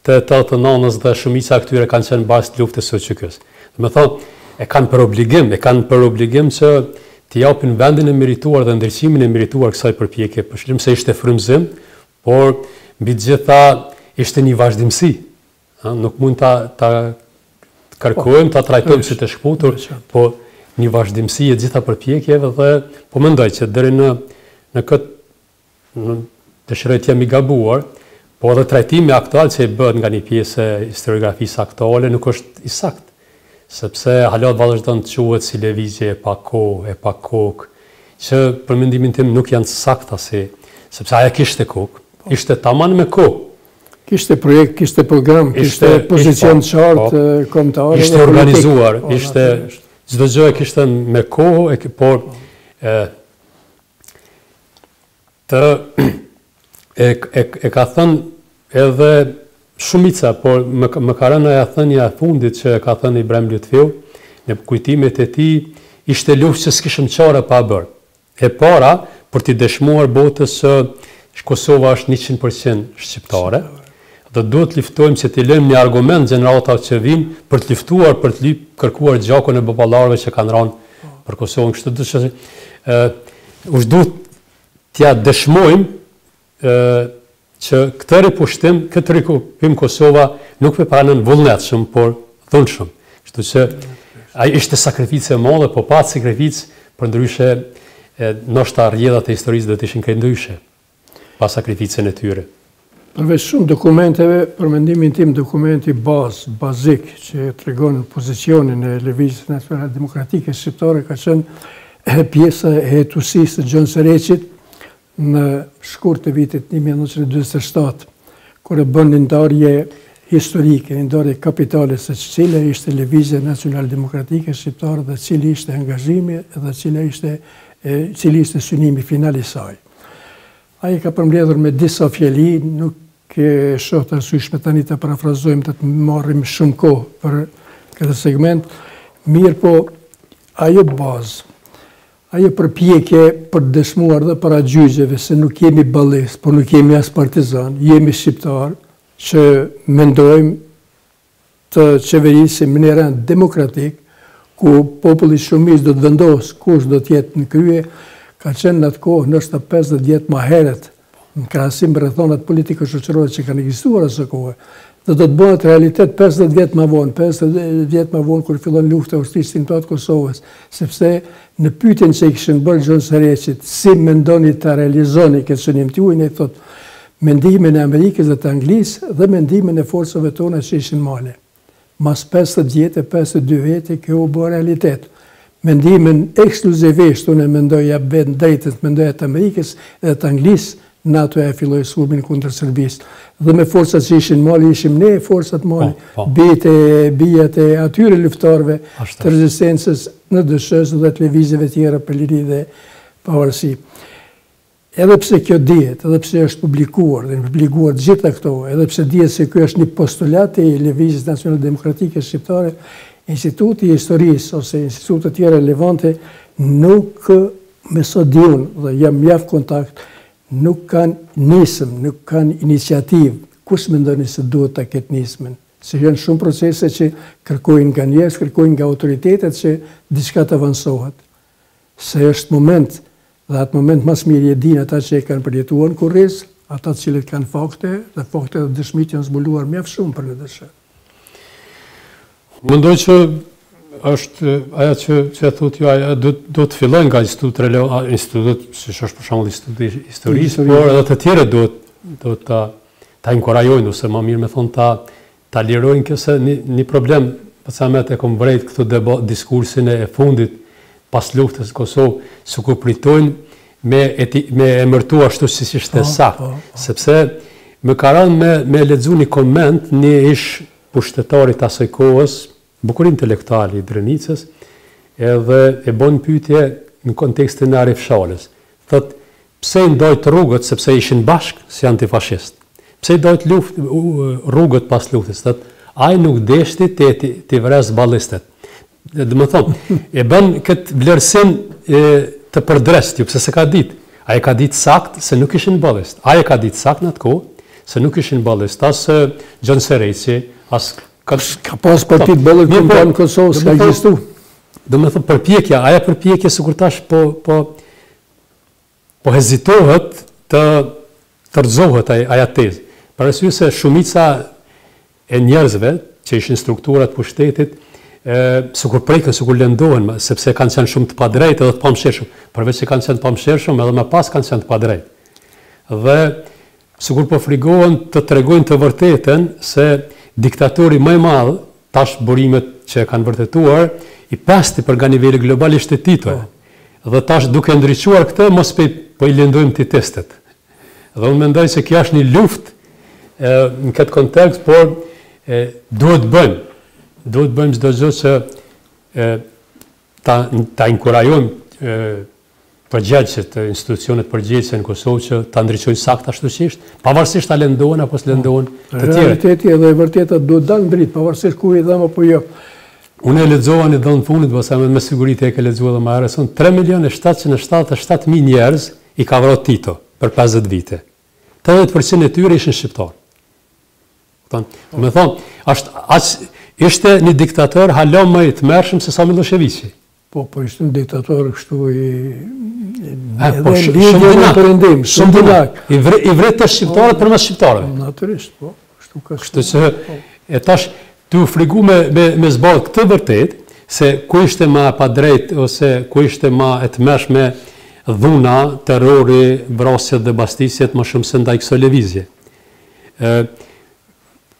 të të nënës dhe shumica këtyre kanë qenë barës të luftës së QK-s. Do të thonë, e kanë për obligim që t'i japin vendin e merituar dhe ndriçimin e merituar kësaj përpjekje. Përshkrim se ishte frymëzim, por mbi të gjitha ishte një vazhdimsi. Nuk mund ta kërkojmë, ta trajtojmë si të shkputur, po një vazhdimsi e gjitha përpjekjeve dhe po mendoj që deri në këtë dëshiroj të jem i gabuar, po edhe trajtimi aktual që i bëhet nga një pjesë e historiografisë aktuale nuk është i saktë, sepse halot vazhdon të quhet si lëvizje e pa kokë, që për mendimin tim nuk janë të sakta sepse ajo kishte kokë, ishte tamam me kokë. Kishte projekt, kishte program, kishte pozicion të qartë kombëtar. Ishte organizuar, ishte çdo gjë kishte me kohë, por e ka thënë edhe shumica, por më ka rënë ajo thënia e fundit që ka thënë Ibrahim Lutfiu, në kujtimet e tij ishte luftë që s'kishëm çare pa bërë. E para për t'i dëshmuar botës se Kosova është 100% shqiptare. Dhe duhet të luftojmë që t'i lëmë një argument gjeneratave që vinë për të luftuar, për të kërkuar gjakun e baballarëve që kanë rënë për Kosovën. Kështu duhet t'ja dëshmojmë që këtë rikupim Kosova nuk me pranën vullnetshëm, por dhunshëm. Kështu që ai ishte sakrificë e madhe, po pa sakrificë, për ndryshe ndoshta rrjedhat e historisë do të ishin krejt ndryshe pa sakrificën e tyre. Përveç shumë dokumenteve, për mendimin tim dokumenti bazik që tregon pozicionin e Lëvizjes Nacionale Demokratike Shqiptare ka qenë pjesa e hetusisë të Gjon Sereqit në shkurt të vitit 1947, kur e bën një ndarje historike, një ndarje kapitale se cila ishte Lëvizja Nacionale Demokratike Shqiptare dhe cili ishte angazhimi dhe cili ishte synimi final i saj. Ai ka përmbledhur me disa fjali, nuk e shoh të arsyeshme tani të parafrazojmë, të marrim shumë kohë për këtë segment, mirë po ajo bazë, ajo përpjekje për dëshmuar dhe para gjyqeve se nuk jemi ballist, por nuk jemi as partizan, jemi shqiptar, që mendojmë të qeverisim në rend demokratik, ku populli shumicë do të vendosë kush do të jetë në krye, ka qenë në atë kohë nështë 50 vjetë ma heret, në krahasim me rrethonat politike shoqërore që kanë ekzistuar asë kohë, dhe do të bëhet realitet 50 vjetë ma vonë, kur fillon lufta ushtrisë Kosovës, sepse në pyetjen që i kishin bërë Gjon Sereqit, si mendoni ta realizoni këtë synim tuaj, ne thotë mendimin e Amerikës dhe të Anglisë dhe mendimin e forcave tona që ishin male. Mas 50 vjetë, 52 vjetë, kjo u bë realitet. Mendimin ekskluzivisht, unë mendoj ja bën drejtën, mendoj të Amerikës dhe të Anglisë, NATO e filloi sulmin kundër Serbisë. Dhe me forcat që ishin mali, ishim ne forcat mali, bijat e atyre luftarëve të rezistencës në dëshës dhe të lëvizjeve tjera për liri dhe pavarësi. Edhe pse kjo dihet, edhe pse është publikuar dhe publikuar gjitha këto, edhe pse dihet se ky është një postulat i Lëvizjes Nacionale Demokratike Shqiptare, Instituti i Historisë ose institutet tjera relevante nuk me sa di unë, dhe jam mjaft kontakt, nuk kanë nisëm, nuk kanë iniciativë. Kush mendoni se duhet ta ketë nismën? Se janë shumë procese që kërkojnë nga njerëz, kërkojnë nga autoritetet që diçka të avancohet. Se është moment, dhe atë moment mas mirë e dinë ata që e kanë përjetuar në kurriz, ata të cilët kanë fakte, dhe fakte dhe dëshmit janë zbuluar mjaft shumë për në dëshë. Mendoj që është aja që e thot ju, do të fillojnë nga institutet, si është për shembull instituti historisë, por edhe të tjere do ta inkurajojnë, ose më mirë me thonë ta lirojnë këse një problem, përsa me të kom vrejt këtu diskursin e fundit pas luftës në Kosovë, sikur pritojnë me emërtu ashtu si ishte saktë, sepse më ka rënë me lexu një koment një ish pushtetarit asaj kohës, bukur intelektual i Drenicës, edhe e bën pyetje në kontekstin e Arifshalës. Thotë, pse i ndojt rrugët sepse ishin bashkë si antifashist. Pse i ndojt rrugët pas luftës? Thotë, ai nuk deshti të vres ballistet. Dhe më thonë, e bën këtë vlerësim të përdrest, ju, pse se ka ditë. Ai ka ditë sakt se nuk ishin ballist. Ai ka ditë sakt në atë kohë se nuk ishin ballist. As John Sereci, as ka pas partit ballit në Kosovë s'ka ekzistu. Do më thonë, përpjekja, aja përpjekja sikur tash po hezitohet të rëzohet aja tezë. Për arsye se shumica e njerëzve që ishin strukturat pushtetit, sikur prekën, sikur lëndohen, sepse kanë qenë shumë të padrejtë edhe të pamëshirshëm. Përveç se kanë qenë të pamëshirshëm, edhe më pas kanë qenë të padrejtë. Dhe sikur po frigohen të tregojnë të vërtetën se diktatori më i madh, tash burimet që kanë vërtetuar, i pasti për nga nivelli globalisht të Titoj. Dhe tash duke ndriçuar këtë, mos po i lëndojmë të testet. Dhe unë mendoj se kjo është një luftë në këtë kontekst, por duhet bëjmë çdo gjë që ta inkurajojmë përgjegjësit, institucionet përgjegjëse në Kosovë që ta ndriçojnë saktë ashtu si është, pavarësisht ta lëndohen apo s'lëndohen të tjerë. Realiteti edhe e vërteta duhet dalë në dritë, pavarësisht ku i dhëm apo jo. Unë e lexova në dhënë fundit, basa me siguri e ke lexuar edhe më herë, son 3.777.000 njerëz i ka vrarë Tito për 50 vite. 80% e tyre ishin shqiptarë. Me thonë, ishte një diktator hala më i tmerrshëm se sa Miloševići. Po ishte një diktator kështu shumë dinak. I vret të shqiptarët për mes shqiptarëve. Natyrisht, po. Kështu që e tash tu frigu me zbardh këtë vërtet, se ku ishte ma pa drejt, ose ku ishte ma e tmerrshme dhuna, terrori, vrasjet dhe bastisjet, më shumë se ndaj kësaj lëvizje.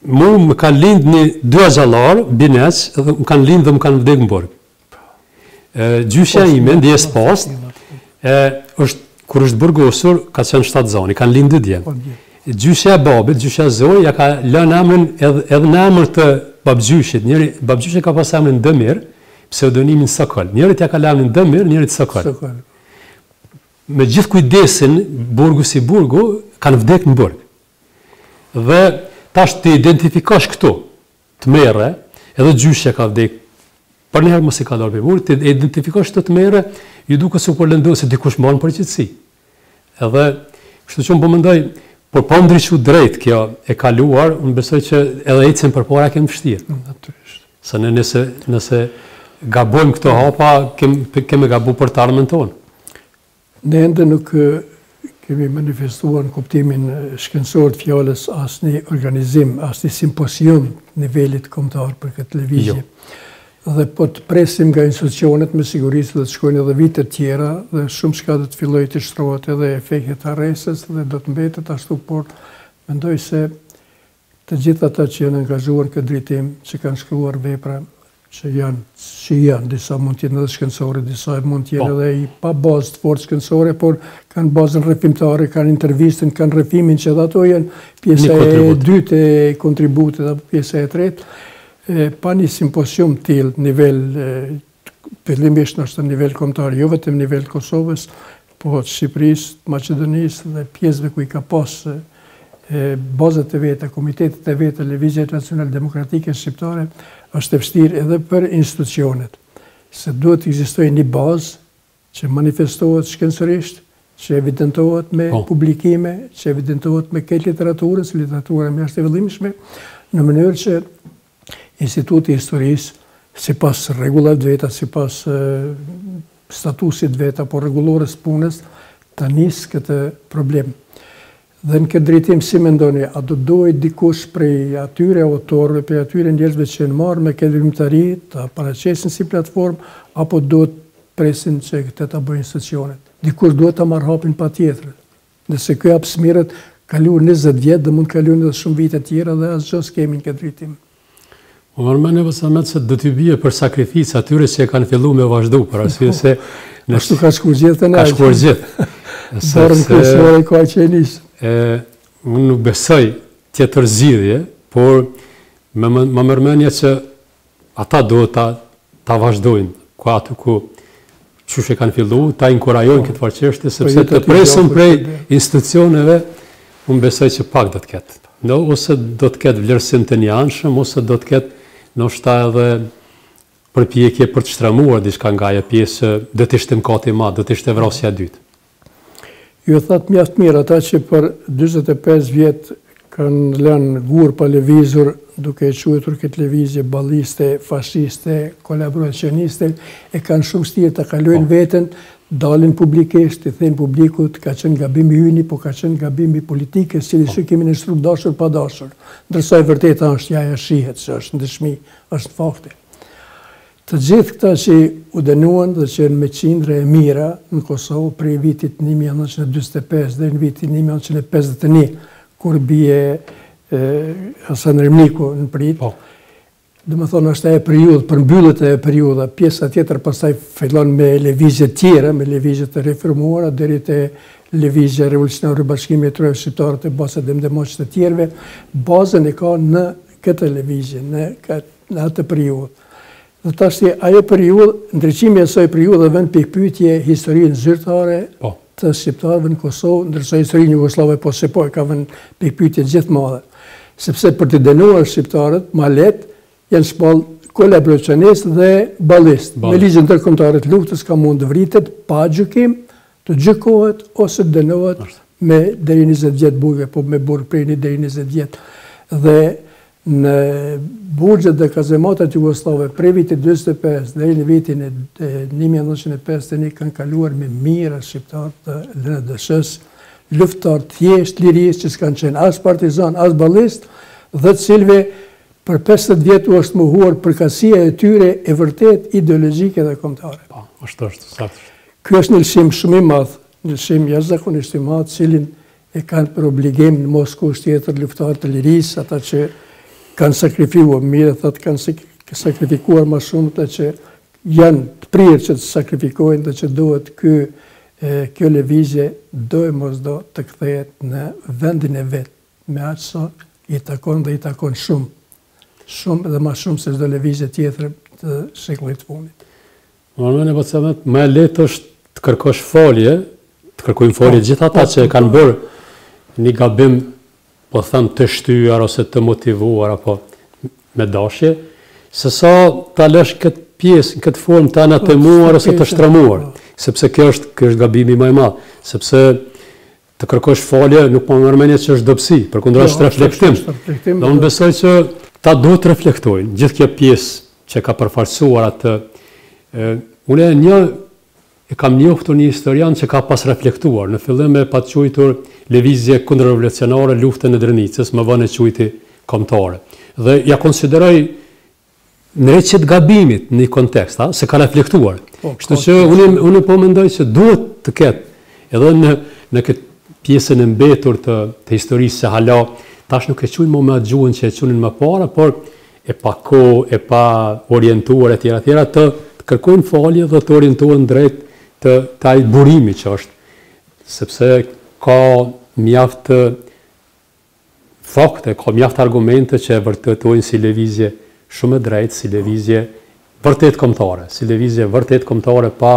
Mu më kanë lind një 2 xhallar, bines, dhe më kanë lind dhe më kanë vdek në burg. Gjyshja ime, ndjes post, kur është burgosur, ka qenë 7 zoni, kanë lind 2 djemë. Gjyshja babit, gjyshja zoj, ja ka lënë emrin edhe në emër të babgjyshit. Babgjyshit ka pas emrin Dëmir, pseudonimin Sokol. Njerit ja ka lënë Dëmir, njerit Sokol. Me gjithë kujdesin, burgu si burgu, kanë vdek në burg. Dhe tash të identifikosh këtu, të mere, edhe gjyshja ka vdek, për njëherë mos i ka dorë për burg, të identifikosh të mere, ju duke su për lëndohë se dikush marrën për qëtësi. Edhe, kështu që më pëmëndoj, por po ndryshu drejt kjo e kaluar, unë besoj që edhe ecën përpara kemë vështirë. Se nëse gabojmë këto hapa, keme gabu për të ardhmen tonë. Ne ende nuk kemi manifestuar në kuptimin shkencor të fjalës asë një organizim, asë një simposium nivelit kombëtar për këtë lëvizje. Dhe po të presim nga institucionet me sigurisë dhe të shkojnë edhe vite tjera dhe shumë shka dhe të filloj të shtrohet edhe efektet arresës dhe do të mbetet ashtu, por mendoj se të gjithë ata që janë angazhuar në këtë drejtim, që kanë shkruar vepra që janë, disa mund t'jenë edhe shkencore, disa mund t'jenë edhe i pa bazë të fortë shkencore, por kanë bazën rrëfimtare, kanë intervistën, kanë rrëfimin që edhe ato janë pjesa e dytë e kontributit apo pjesa e tretë. Pa një simposium t'il nivel, fillimisht në nivel kombëtar, jo vetëm nivel Kosovës, po Shqipërisë, Maqedonisë dhe pjesëve ku i ka pas bazët e veta, komitetet e veta, Lëvizja Nacionale Demokratike Shqiptare, është e vështirë edhe për institucionet, se duhet të ekzistojë një bazë që manifestohet shkencërisht, që evidentohet me publikime, që evidentohet me këtë literaturës, literatura mjashtë e vëllimshme, në mënyrë që Instituti i Historisë, si pas regullat veta, si pas statusit veta, por regulores punës, të nisë këtë problem. Dhe në këtë drejtim, si mendoni, a do dojë dikush prej atyre autorëve, prej atyre njerëzve që në marrë me këtë veprimtari, të paraqesin si platformë, apo do të presin që këtë të bëjnë institucionet? Dikush duhet të marrë hapin pa tjetër. Nëse kjo apsmirët, kaluar 20 vjetë dhe mund kaluar edhe shumë vite tjera dhe asgjë s'kemi në këtë drejtim. O mërmën e vësamet se do t'y bie për sakrificë atyre që e kanë fillu me vazhdu, për arsye se... Ashtu ka shkuar gjithë të Ka shkuar gjithë. Dorën kryesore ka që e nisë. Unë nuk besoj tjetër zgjidhje, por më mërmenja që ata duhet ta vazhdojnë, ku aty ku qysh e kanë fillu, ta inkurajojnë këtë farë çështje, sepse të presën prej institucioneve, unë besoj që pak do të ketë. Ose do të ketë vlerësim të njanshëm, ose do të ketë ndoshta edhe përpjekje për të shtramuar diçka nga ajo pjesë, do të ishte mkati i madh, do të ishte vrasja e dytë. Ju thatë mjaft mirë ata që për 45 vjet kanë lënë gur pa lëvizur, duke e quajtur këtë lëvizje balliste, fashiste, kolaboracioniste, e kanë shumë shtyrë ta kalojnë veten, dalin publikisht, i thënë publikut, ka qenë gabimi yni, po ka qenë gabimi politikës, cili që kemi në shtrup dashur pa dashur. Ndërsa e vërteta është ja shihet, që është ndëshmi, është fakti. Të gjithë këta që u dënuan dhe që me qindra e mira në Kosovë prej vitit 1945 dhe në vitin 1951, kur bie Hasan Remniku në prit, dhe më thonë është e periudhë, përmbyllet e periudha, pjesa tjetër pastaj fillon me lëvizje tjera, me lëvizje të reformuara, deri te lëvizja revolucionare bashkimi e trojve shqiptarët e basat dhe mdemoqët të tjerve, bazën e ka në këtë lëvizje, në atë periudhë. Dhe tashti ajo periudhë, ndryqimi e saj periudhë vend pikpyetje historinë zyrtare të shqiptarëve në Kosovë, ndërsa historinë jugoslave po se po e ka vend pikpyetje gjithë madhe. Sepse për të dënuar shqiptarët, ma letë, janë shpallë kolaboracionist dhe ballist. Me ligjin ndërkombëtar të luftës ka mund të vritet pa gjykim, të gjykohet ose të dënohet me deri 20 vjet burg, po me burg prej deri 20 vjet. Dhe në burgjet dhe kazematat jugoslave prej vitit 45 deri në vitin e 1951 kanë kaluar me mira shqiptarë të LNDSH-s, luftëtarë thjesht, lirisë, që s'kanë qenë as partizan, as ballist, dhe të cilëve për 50 vjetë është mohuar përkasia e tyre e vërtet ideologjike dhe kombëtare. Është saktë. Ky është një lëshim shumë i madh, një lëshim jashtëzakonisht i madh, cilin e kanë për obligim në mos kusht tjetër luftëtarët të lirisë, ata që kanë sakrifikuar, mirë thotë kanë sakrifikuar më shumë të që janë të prirë që të sakrifikohen dhe që duhet kjo lëvizje do e mos do të kthehet në vendin e vet, me aq sa i takon dhe i takon shumë dhe ma shumë se çdo lëvizje tjetër të shekullit të fundit. Normalisht pacientët më lehtë është të kërkosh falje, të kërkojnë falje gjithë ata që kanë bërë një gabim, po them të shtyar ose të motivuar apo me dashje, se sa ta lësh këtë pjesë, këtë formë të anatemuar ose të shtramuar, sepse kjo është gabimi më i madh, sepse të kërkosh falje nuk po mërmenje që është dobësi, përkundër është reflektim. Dhe unë besoj që ta duhet të reflektojnë gjithë kjo pjesë që ka përfaqësuar atë. Unë e kam njohur një historian që ka pas reflektuar, në fillim e pa quajtur lëvizje kundërrevolucionare, luftën e Drenicës, më vonë e quajti kombëtare. Dhe ja konsideroj në rreth gabimit në një kontekst, se ka reflektuar. Kështu që unë po mendoj që duhet të ketë edhe në këtë pjesën e mbetur të historisë se hala tash nuk e quajnë më atë gjuhën që e quajnë më parë, por e pa kohë, e pa orientuar e tjera të kërkojnë falje dhe të orientohen drejt të ai burimi që është, sepse ka mjaft fakte, ka mjaft argumente që e vërtetojnë si lëvizje shumë e drejtë, si lëvizje vërtet kombëtare, si lëvizje vërtet kombëtare pa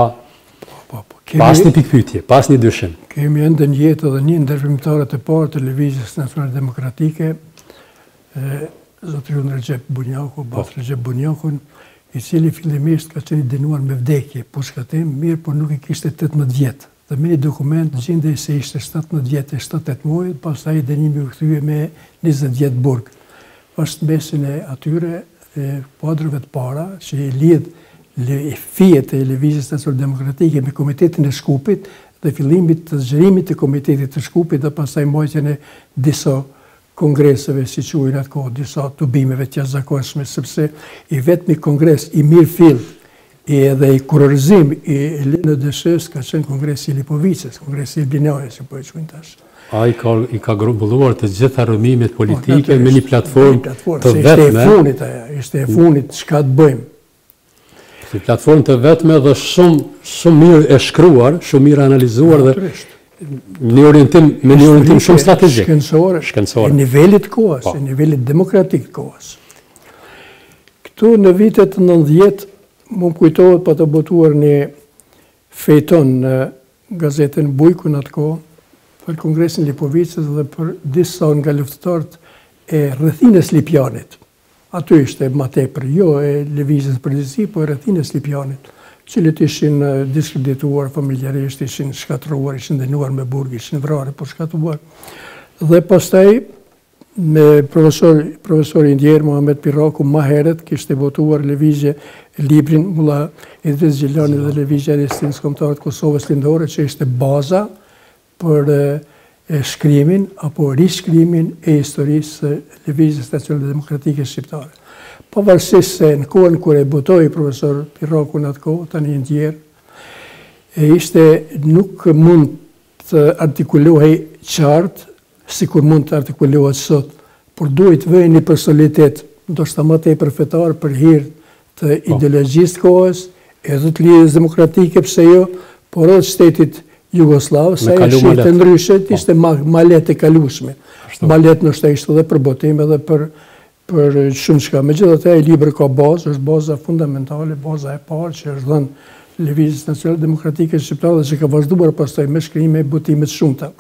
asnjë pikpyetje, pa asnjë dyshim. Kemi ende në jetë edhe një ndër veprimtarët e parë të lëvizjes nacionale demokratike, zotëri Recep Bunjaku, Bat Recep Bunjakun, i cili fillimisht ka qenë dënuar me vdekje, po shkatim mirë, por nuk i kishte 18 vjetë. Dhe me një dokument gjendej se ishte 17 vjetë e 7-8 muaj, pastaj dënimi u kthye me 20 vjetë burg. Është mesin e atyre kuadrëve të para që i lidh fijet e lëvizjes nacionale demokratike me Komitetin e Shkupit dhe fillimit të zgjerimit të Komitetit të Shkupit dhe pastaj mbajtjen e disa kongreseve, si quajnë atë kohë, disa tubimeve të jashtëzakonshme, sepse i vetmi kongres i mirë fill edhe i kurorëzim i LNDSH-s ka qenë kongresi i Lipovicës, kongresi i Binajës, që po e quajnë tash. A i ka grumbulluar të gjitha rëmimet politike me një platformë të vetme. Ishte e funit aja, ishte e funit çka të bëjmë. Një platformë të vetme dhe shumë mirë e shkruar, shumë mirë analizuar dhe me një orientim shumë strategjik. Shkencor. E nivelit kohës, e nivelit demokratik kohës. Këtu në vitet 90, më kujtohet pa të botuar një fejton në gazetën Bujku në atë kohë, për Kongresin Lipovicës dhe për disa nga luftëtarët e rrethines Lipjanit. Aty ishte ma tepër, jo e lëvizjes përgjithësi, po e rrethines Lipjanit, cilët ishin diskredituar familjarisht, ishin shkatruar, ishin dënuar me burg, ishin vrarë por shkatruar. Dhe pastaj me profesori ndjer Muhamet Piraku ma herët kishte votuar lëvizje librin Mulla Idris Gjilani dhe lëvizja e Ristinës Kombëtare të Kosovës Lindore, që ishte baza për shkrimin apo rishkrimin e historisë lëvizjes nacionale demokratike shqiptare. Pavarësisht se në kohën kur e botoi profesor Piraku në atë kohë, tani ndjer, nuk mund të artikulohej qartë, sikur mund të artikulohet sot, por duhet vënë një personalitet, ndoshta më tepër fetar për hir të ideologjisë kohës, edhe të lidhjes demokratike, pse jo, por edhe shtetit Jugoslav, sa e shite ndryshet, ishte ma letë e kalushme. Ma letë nështë ishte dhe për botim edhe për shumë shka. Me gjithë të e libër ka bazë, është baza fundamentale, baza e parë që është dhënë lëvizjes nacionale demokratike shqiptare dhe që ka vazhduar pastaj me shkrime e botimet shumëta.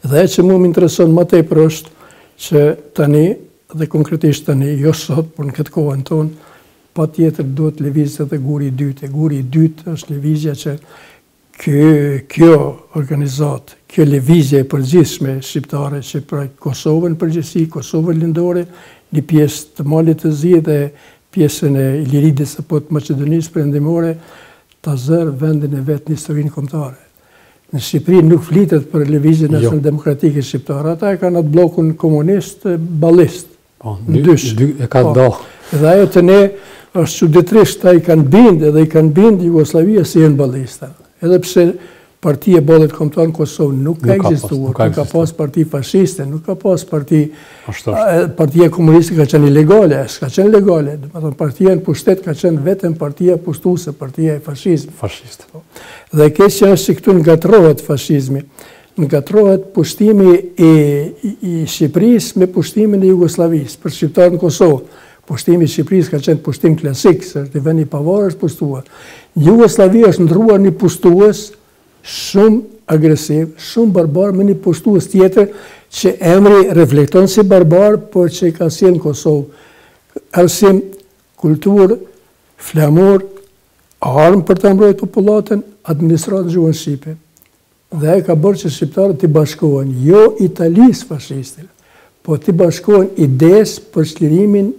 Dhe që mu më intereson më tepër është që tani, dhe konkretisht tani, jo sot, por në këtë kohën tonë, pa tjetër duhet lëvizjes edhe guri i dytë. Guri i dytë është lëvizja që kjo organizat, kjo lëvizje e përgjithshme shqiptare që pra Kosovën përgjithësi, Kosovën lindore, një pjesë të Malit të Zi dhe pjesën e Iliridës apo të Maqedonisë perëndimore, ta zërë vendin e vetë në historinë kombëtare. Në Shqipëri nuk flitet për lëvizjen nacionale demokratike shqiptare, ata e kanë atë bllokun komunist ballist. Në dysh. E ka do. Dhe ajo të ne është çuditërisht ai kanë bind Jugoslavia si janë ballista. Edhe pse partia e ballit kombëtar në Kosovë nuk ka ekzistuar, nuk ka pas parti fashiste, nuk ka pas partia komuniste ka qenë ilegale, s'ka qenë legale. Domethënë partia në pushtet ka qenë vetëm partia pushtuese, partia e fashizmit. Fashist. Dhe keqja është që këtu ngatrohet fashizmi, ngatrohet pushtimi i Shqipërisë me pushtimin e Jugosllavisë për shqiptarët në Kosovë. Pushtimi i Shqipërisë ka qenë pushtim klasik, se është i vendi i pavarur është pushtuar. Jugosllavia është ndruar një pushtues shumë agresiv, shumë barbar me një pushtues tjetër që emri reflekton si barbar, por që ka sjellë në Kosovë arsim, kulturë, flamur, armë për të mbrojtur popullatën, administratën në gjuhën shqipe. Dhe ka bërë që shqiptarët të bashkohen, jo Italisë fashiste, po të bashkohen ides për çlirimin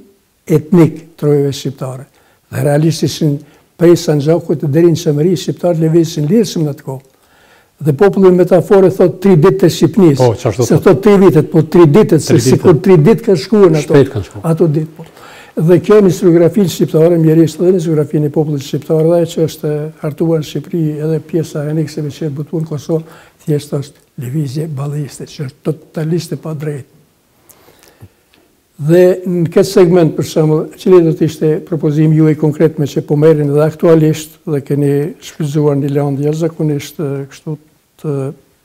etnik të rojeve shqiptare. Dhe realisht ishin prej Sanxhakut deri në Çemëri, shqiptarët lëvizishin lirshëm në atë kohë. Dhe populli metafore thot 3 ditë të Shqipnisë. Se thot 3 vitet, po 3 ditët, se sikur 3 ditë kanë shkuar në ato ditë. Dhe kjo në historiografinë shqiptare, mjerisht edhe në historiografinë e popullit shqiptar, dhe që është hartuar në Shqipëri edhe pjesa e anekseve që e botuar në Kosovë, thjesht është lëvizje balliste, që është totalisht e padrejtë. Dhe në këtë segment, për shembull, cili do të ishte propozimi juaj konkret me që po merrin edhe aktualisht dhe keni shfrytzuar një lëndë jashtëzakonisht kështu të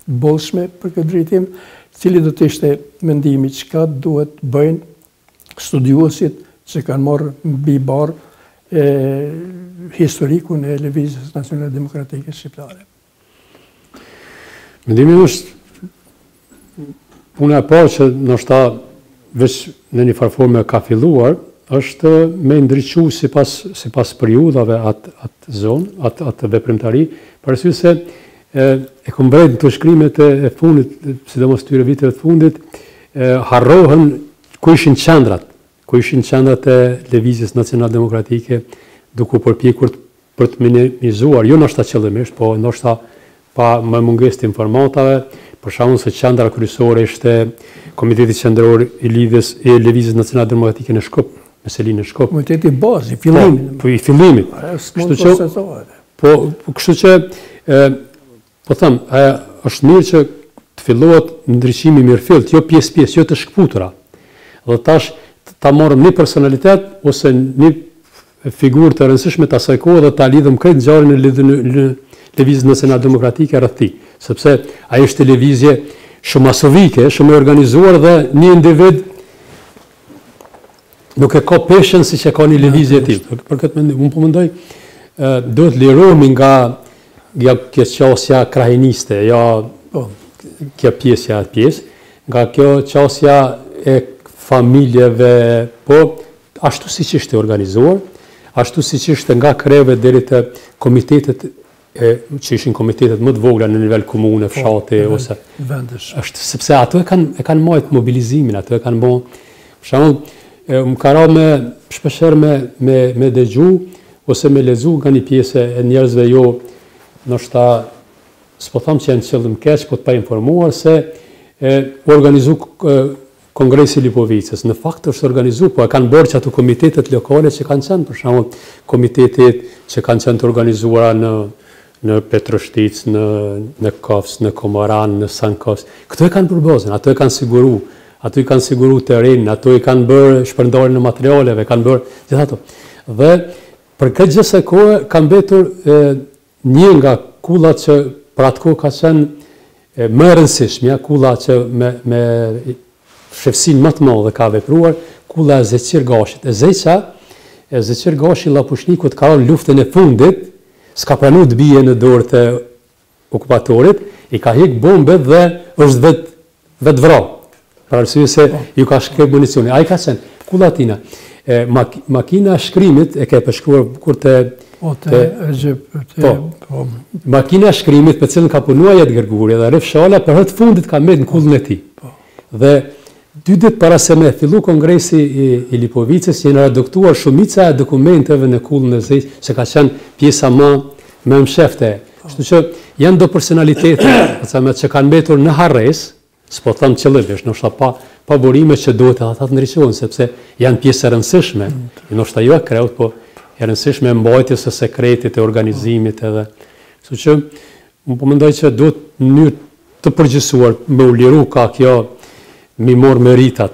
bollshme për këtë drejtim, cili do të ishte mendimi çka duhet bëjnë studiuesit që kanë marrë mbi barë historikun e lëvizjes nacionale demokratike shqiptare. Mendimi është puna e parë që ndoshta veç në një farforme ka filluar, është me ndriçu sipas periudhave atë zonë, atë veprimtari, parasysh se e kam mbret në të shkrimet e fundit, sidomos këtyre viteve të fundit, harrohen ku ishin qendrat e lëvizjes nacionale demokratike, duke u përpjekur për të minimizuar, jo ndoshta qëllimisht, po ndoshta pa më mungesë të informatave, për shkakun se qendra kryesore ishte Komiteti Qendror i Lëvizjes Nacionale Demokratike në Shkup, me Selinë Shkup. Komiteti bazë, i fillimit. Po, i fillimit. Kështu që, po them, është mirë që të fillohet ndryshimi mirëfillt, jo pjesë, jo të shkputura. Dhe tash ta morëm një personalitet ose një figurë të rëndësishme të asaj kohe dhe ta lidhëm krejt ngjarjen në lëvizjen nacionale demokratike rreth tij, sepse ajo është lëvizje shumë masovike, shumë e organizuar dhe një individ nuk e ka peshën siç e ka një lëvizje e tillë. Për këtë unë po mendoj duhet lirohemi nga kjo qasja krahiniste, kjo pjesë, nga kjo qasja e familjeve, po ashtu siç ishte organizuar, ashtu siç ishte nga kreve deri te komitetet që ishin komitetet më të vogla në nivel komune, fshati ose vendesh. Është sepse ato e kanë marrë mobilizimin, ato e kanë bën. Për shembull, më ka rënë shpeshherë me dëgju ose me lexu nga një pjesë e njerëzve ndoshta s'po them që janë qëllim keq, po të pa informuar se organizu Kongresi Lipovicës. Në fakt është organizuar, po e kanë bërë që ato komitetet lokale që kanë qenë, për shembull, komitetet që kanë qenë të organizuara në Petroshtic, në Kos, në Komoran, në Sankos. Këto e kanë përbozën, ato e kanë siguru, ato i kanë siguru terrenin, ato i kanë bërë shpërndarjen e materialeve, kanë bërë gjithë ato. Dhe për këtë gjithë kohë kanë mbetur një nga kullat që për atë kohë ka qenë më e rëndësishmja, kulla që me shefsin më të madhe ka vepruar, kulla e Zeqir Gashit. Zeqir Gashi Llapushnikut ka rënë luftën e fundit, s'ka pranuar të bie në dorë të okupatorit, i ka hek bombet dhe është vetë vrarë. Për arsye se ju ka shkruar municioni. Ai ka thënë, kulla tina, makina e shkrimit e ka përshkruar kur makina e shkrimit për cilën ka punuar Jetë Gërguri dhe Refshala për herë të fundit ka mbet në kullën e tij. Dhe 2 ditë para se me fillu kongresi i Lipovicës janë reduktuar shumica e dokumenteve në kullën e Zeq, që ka qenë pjesa më mshefte. Kështu që janë do personalitete që kanë mbetur në harres, s'po them qëllimisht, ndoshta pa burime që duhet ata të ndriçohen, sepse janë pjesë e rëndësishme, ndoshta jo e kreut, po e rëndësishme e mbajtjes së sekretit e organizimit edhe. Kështu që unë po mendoj që duhet në mënyrë të përgjithësuar me u liru ka kjo mi morë meritat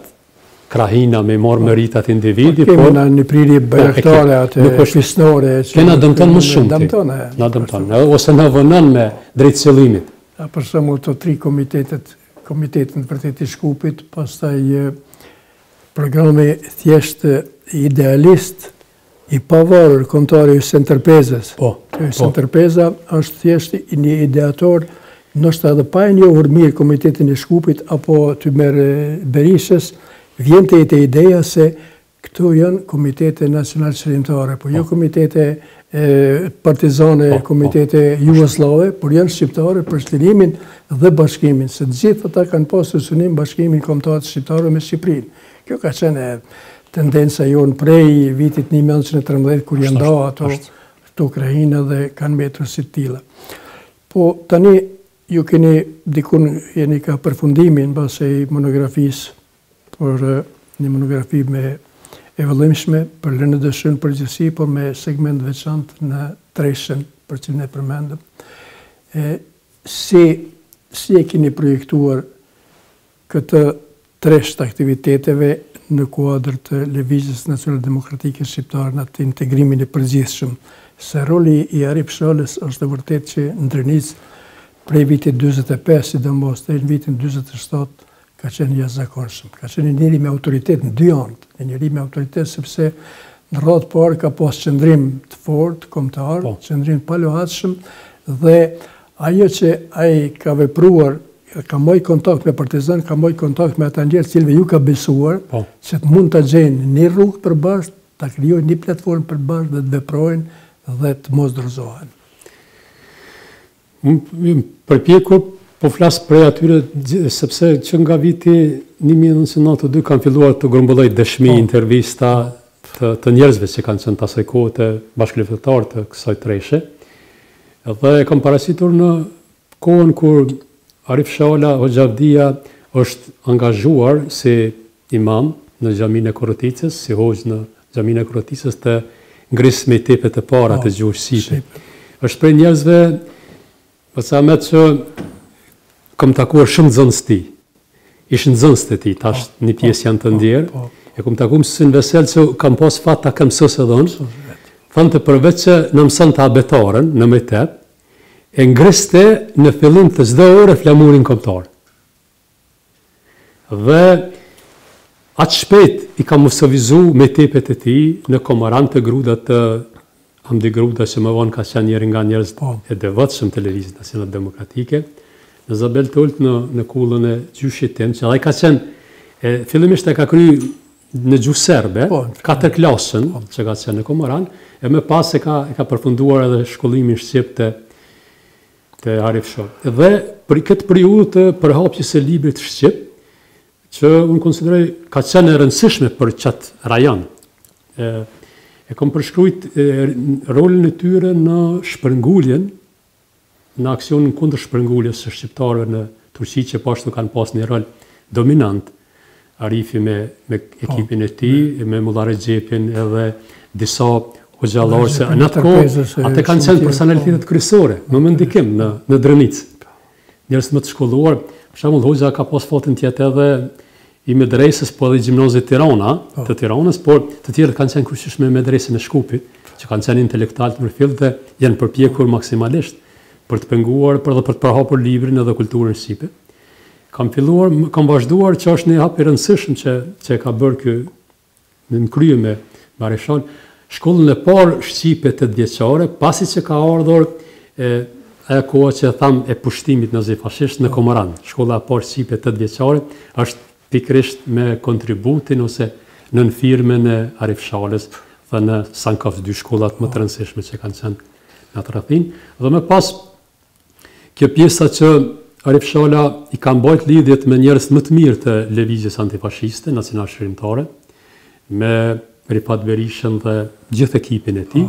krahina, mi morë meritat individi. Kemi në një prirje bajraktare, atë fisnore. Kena dëmton më shumë ti. Na dëmton, ose na vënën me drejt qëllimit. Për shembull të 3 komitetin vërtet i Shkupit, pastaj programi thjesht idealist i pavarur kontari Senterpezës. Senterpeza është thjesht një ideator, nështë edhe pa e njohur mirë komitetin e Shkupit, apo të merë Berishës, vjen të jetë ideja se këto janë komitete nacional qëllimtare, po jo komitete partizane, komitete jugoslave, por janë shqiptare për shtirimin dhe bashkimin, se gjithë ata kanë pasur synim bashkimin kombëtar shqiptare me Shqipërinë. Kjo ka qenë tendenca jonë prej vitit 1913, kur janë nda ato krahina dhe kanë mbetur si tilla. Po tani ju keni dikun jeni ka përfundimin base i monografisë, për një monografi me e vëllimshme për LNDSH-n përgjithësi, por me segment veçantë në Treshën, për që ne përmendëm. Si e keni projektuar këtë tresht aktiviteteve në kuadrë të lëvizjes nacionale demokratike shqiptare në atë integrimin e përgjithshëm, se roli i Arif Shalës është vërtet që ndërnis prej vitit 45, sidomos deri në vitin 47, ka qenë jashtëzakonshëm. Ka qenë njëri me autoritet në 2 anë, njëri me autoritet sepse në radhë parë ka pas qëndrim të fortë, kombëtar, qëndrim të palohatshëm, dhe ajo që ai ka vepruar, ka moj kontakt me partizan, ka moj kontakt me ata njerëz cilëve ju ka besuar, që të mund të gjenë një rrugë për bashkë, të krijojnë një platformë për bashkë dhe të veprojnë dhe të mos dorëzohen. Përpjekur po flas prej atyre, sepse që nga viti 1992 kanë filluar të grumbulloj dëshmi, intervista të njerëzve që kanë qenë asaj kohe të bashkëluftëtarë të kësaj treshe. Dhe e kam parasitur në kohën kur Arif Shala Hoxhavdia është angazhuar si imam në xhaminë e Korrëticës, si hoxh në xhaminë e Kroatisës të ngrisë me tepet e para të gjuhës shqipe. Është prej njerëzve, përsa me që kam takuar shumë nxënës ti. Ishë nxënës të ti, tash një pjesë janë të ndjerë. E kam takuar mësuesin Vesel që kam pas fat ta kam mësues edhe unë. Thonë të përveç që në mëson të abetaren në metep, e ngriste në fillim të çdo ore flamurin kombëtar. Dhe atë shpejt i kam mësovizu me tepet e ti në Komoran të gruda të Hamdi Gruda që më vonë ka qenë njëri nga njerëz e devotshëm të Lëvizjes Nacionale Demokratike, në Zabel Tolt në kullën e gjyshit tim, që ai ka qenë fillimisht e ka kryer në gjuhë serbe, 4 klasën që ka qenë në Komoran, e më pas e ka përfunduar edhe shkollimin shqip të Arif Shoh. Dhe për këtë periudhë të përhapjes së librit shqip, që unë konsideroj ka qenë e rëndësishme për qatë rajon. E kam përshkrujt rolin e tyre në shpërnguljen, në aksionin kundër shpërnguljes së shqiptarëve në Turqi, që pashtu kanë pas një rol dominant. Arifi me ekipin e tij, me Mulla Rexhepin edhe disa hoxhallarë se në atë kohë ata kanë qenë personalitetet kryesore, në mendikim në Drënicë. Njerëz më të shkolluar, për shembull hoxha ka pas fatin tjetër edhe i medresës, po edhe i gjimnazit të Tiranës, por të tjerët kanë qenë kryesisht me medresën e Shkupit, që kanë qenë intelektualë në fill dhe janë përpjekur maksimalisht për të penguar, për të përhapur librin edhe kulturën shqipe. Kam vazhduar që është një hap i rëndësishëm që ka bërë ky në krye me Barishon, shkollën e parë shqipe të vjeçare, pasi që ka ardhur ajo koha që tham e pushtimit nazifashist në Komoran. Shkolla e parë shqipe të vjeçare është pikërisht me kontributin ose në firmën e Arif Shalës dhe në Sankaf 2 shkollat më të rëndësishme që kanë qenë në atë rrethin. Dhe më pas kjo pjesa që Arif Shala i ka mbajt lidhjet me njerëz më të mirë të lëvizjes antifashiste, nacional shërimtare, me Rifat Berishën dhe gjithë ekipin e tij,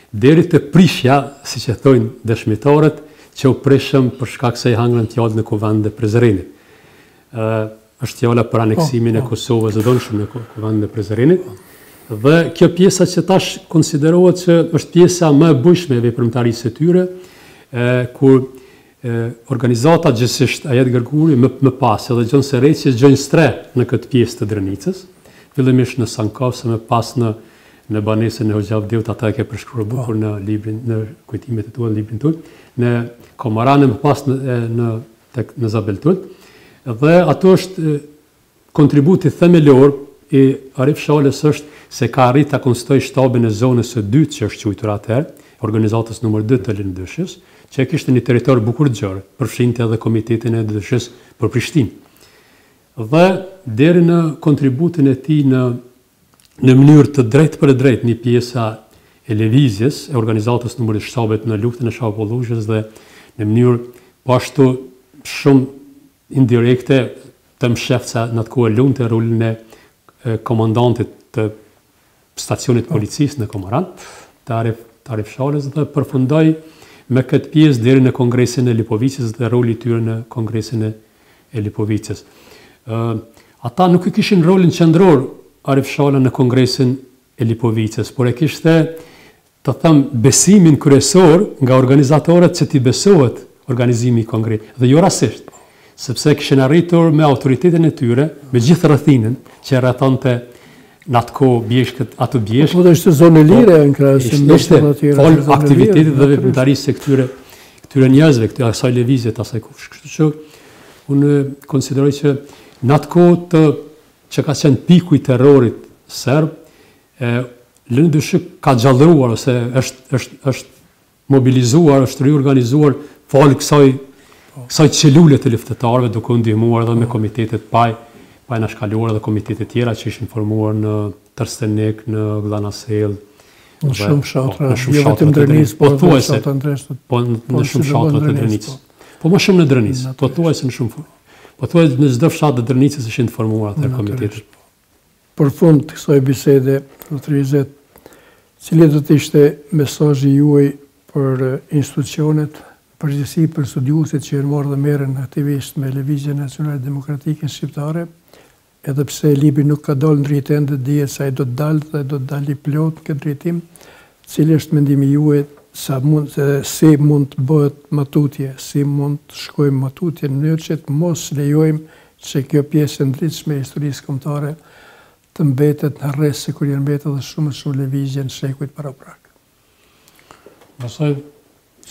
deri te prishja, siç e thojnë dëshmitarët, që u prishëm për shkak se i hangrën fjalë në kuvendin e Prizrenit. Është fjala për aneksimin e Kosovës së donshëm në kuvendin e Prizrenit. Dhe kjo pjesa që tash konsiderohet që është pjesa më e bujshme e veprimtarisë së tyre, kur organizata gjithsesht Ajet Gërguri më pas edhe Gjon Sereqi gjojnë stre në këtë pjesë të Drënicës, fillimisht në Sankaf, më pas në banesën e Hoxha Vdeut, ata e ke përshkruar bukur në librin, në kujtimet e tua në librin tuaj, në Komoran më pas në Zabel Tolt. Dhe ato është kontributi themelor i Arif Shalës është se ka arrit ta konstituoj shtabin e zonës së dytë që është quajtur atëherë, organizatës numër 2 të Lindëshës, që kishte një territor bukur gjerë, përfshinte edhe komitetin e DSH për Prishtinë. Dhe deri në kontributin e tij në mënyrë të drejtë për drejtë një pjesa e lëvizjes e organizatës numër 1 shtabit në luftën e Shapollushës dhe në mënyrë pashtu shumë indirekte të mshefca në atë kohë lunte rolin e komandantit të stacionit policisë në Komoran, të Arif Shalës, dhe përfundoi me këtë pjesë deri në Kongresin e Lipovicës dhe roli i tyre në Kongresin e Lipovicës. Ata nuk e kishin rolin qendror Arif Shala në Kongresin e Lipovicës, por e kishte, të them, besimin kryesor nga organizatorët që t'i besohet organizimi i kongresit, dhe jo rastësisht, sepse kishin arritur me autoritetin e tyre, me gjithë rrethinën që rrethonte në atë kohë bjeshkët, ato bjeshkët. Po ishte zonë lire në krahasim me të tjera. Fol aktivitetit dhe veprimtarisë së këtyre njerëzve, këtyre asaj lëvizje të asaj kohë. Kështu që unë konsideroj që në atë kohë që ka qenë piku i terrorit serb, LNDSH ka gjallëruar ose është mobilizuar, është riorganizuar falë kësaj celule të luftëtarëve, duke u ndihmuar edhe me komitetet pa në shkaluar edhe komitetet tjera që ishin formuar në Trstenik, në Glanasel, në shumë fshatra, jo vetëm Drënicë, por në fshatra ndryshme. Po në shumë fshatra të Drënicës. Po më shumë në Drënicë, pothuajse në shumë. Pothuajse në çdo fshat të Drënicës ishin të formuar atë komitetet. Për fund të kësaj bisede, Dr. Izet, cili do të ishte mesazhi juaj për institucionet, përgjithësi për studiuesit që janë marrë dhe merren aktivisht me Lëvizjen Nacionale Demokratike Shqiptare, edhe pse libri nuk ka dalë në rritë ende, dihet se ai do të dalë dhe do të dalë i plot këtë drejtim, cili është mendimi juaj si mund të bëhet matutje, si mund të shkojmë matutje në mënyrë që të mos lejojmë që kjo pjesë e ndritshme e historisë kombëtare të mbetet në rreth sikur janë mbetet edhe shumë lëvizje në shekujt paraprak. Pastaj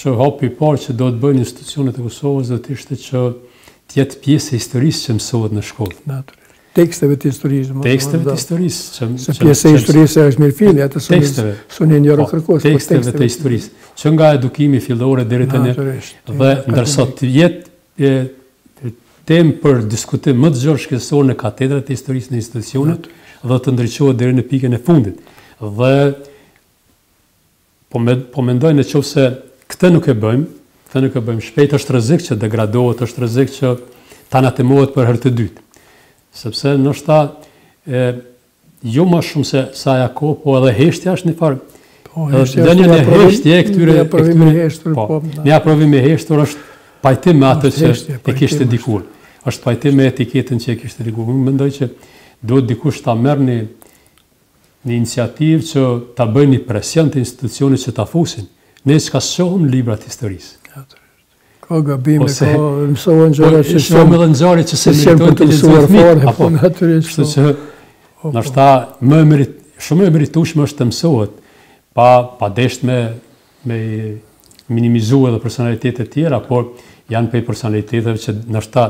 që hapi i parë që do të bëjnë institucionet e Kosovës do të ishte që të jetë pjesë e historisë që mësohet në shkollë. Natyrisht. Teksteve të historisë. Teksteve të historisë. Se pjesë e historisë është mirëfilje, atë sonë një orë kërkos. Teksteve të historisë. Që nga edukimi fillore deri te ne. Dhe ndërsa të jetë temë për diskutim më të gjerë shkencor në katedrat e historisë në institucionet dhe të ndriçohet deri në pikën e fundit. Dhe po mendoj nëse këtë nuk e bëjmë, shpejt është rrezik që degradohet, është rrezik që ta natemohet për herë të dytë. Sepse ndoshta jo më shumë se sa ja kohë, po edhe heshtja është një farë. Dhënien e heshtje këtyre një aprovim i heshtur është pajtim me atë që e kishte dikur. Është pajtim me etiketën që e kishte dikur. Unë mendoj që duhet dikush ta merr një iniciativë që ta bëjë një presion të institucionit që ta fusin. Ne s'ka shohim librat historisë. Ka gabime, ka mësohen gjëra që shumë edhe ngjarje që se meritojnë të lexohen fort, po natyrisht. Kështu që ndoshta shumë e meritueshme është të mësohet pa desht me minimizuar edhe personalitetet tjera, por janë prej personaliteteve që ndoshta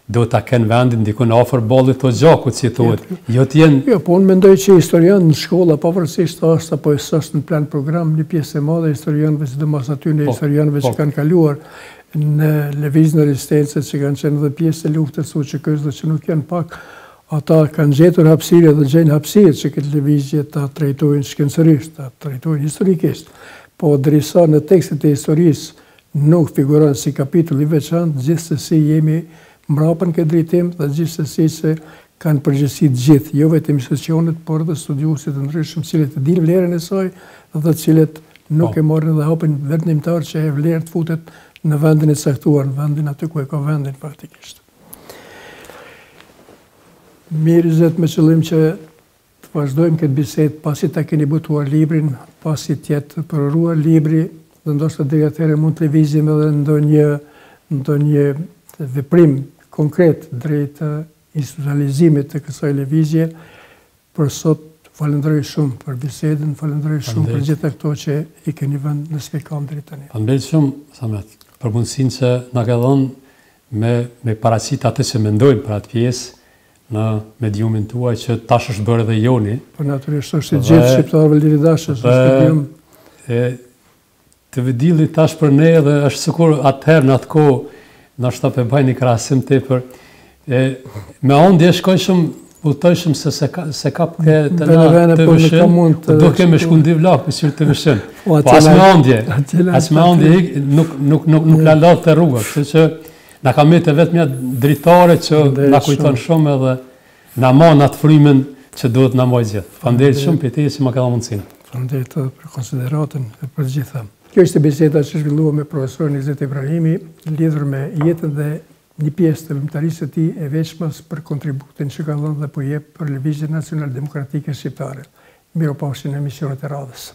do ta kenë vendin dikon afër ballit të gjakut, si thuhet. Jo të jenë. Jo, po unë mendoj që historian në shkolla pavarësisht është apo s'është në plan program, një pjesë e madhe e historianëve, sidomos aty në historianëve që kanë kaluar në lëvizjen e rezistencës, që kanë qenë edhe pjesë e luftës së UÇK-së, që nuk janë pak, ata kanë gjetur hapësirë dhe gjejnë hapësirë që këtë lëvizje ta trajtojnë shkencërisht, ta trajtojnë historikisht. Po derisa në tekstet e historisë nuk figuron si kapitull i veçantë, gjithsesi jemi mbrapa në këtë drejtim dhe gjithsesi se kanë përgjegjësi të gjithë, jo vetëm institucionet, por edhe studiuesit të ndryshëm, cilët e dinë vlerën e saj dhe cilët nuk e marrin dhe hapin veprimtar që e vlerë të futet në vendin e caktuar, në vendin aty ku e ka vendin faktikisht. Mirë, Izet, me qëllim që të vazhdojmë këtë bisedë pasi ta keni botuar librin, pasi të jetë përruar libri, dhe ndoshta deri atëherë mund të lëvizim edhe ndonjë veprim konkret drejt institucionalizimit të kësaj lëvizje. Për sot falenderoj shumë për bisedën, falenderoj shumë për gjitha këto që i keni vënë në spjegim deri tani. Faleminderit shumë, Samet, për mundësinë që na ka dhënë me paraqit atë që mendojmë për atë pjesë në mediumin tuaj që tash është bërë edhe joni. Po natyrisht është i gjithë shqiptarëve liridashës, është medium. Të vëdilli tash për ne dhe është sikur atëherë në atë kohë ndoshta pe bëj një krahasim tepër. Me ondje shkoj shumë, udhtoj shumë se kap ke të na të vëshën. Do kemë shkundi vllak, për të vëshën. Po as me ondje nuk la lot të rruga, kështu që na ka mbetë vetëm ja dritare që na kujton shumë edhe na mon atë frymën që duhet na mbaj gjithë. Faleminderit shumë për të që më ka dhënë mundësinë. Faleminderit për konsideratën e përgjithshme. Kjo ishte biseda që zhvillua me profesorin Izet Ibrahimi, lidhur me jetën dhe një pjesë të veprimtarisë së tij e veçmas për kontributin që ka dhënë dhe po jep për lëvizjen nacional demokratike shqiptare. Miropafshim në emisionet e radhës.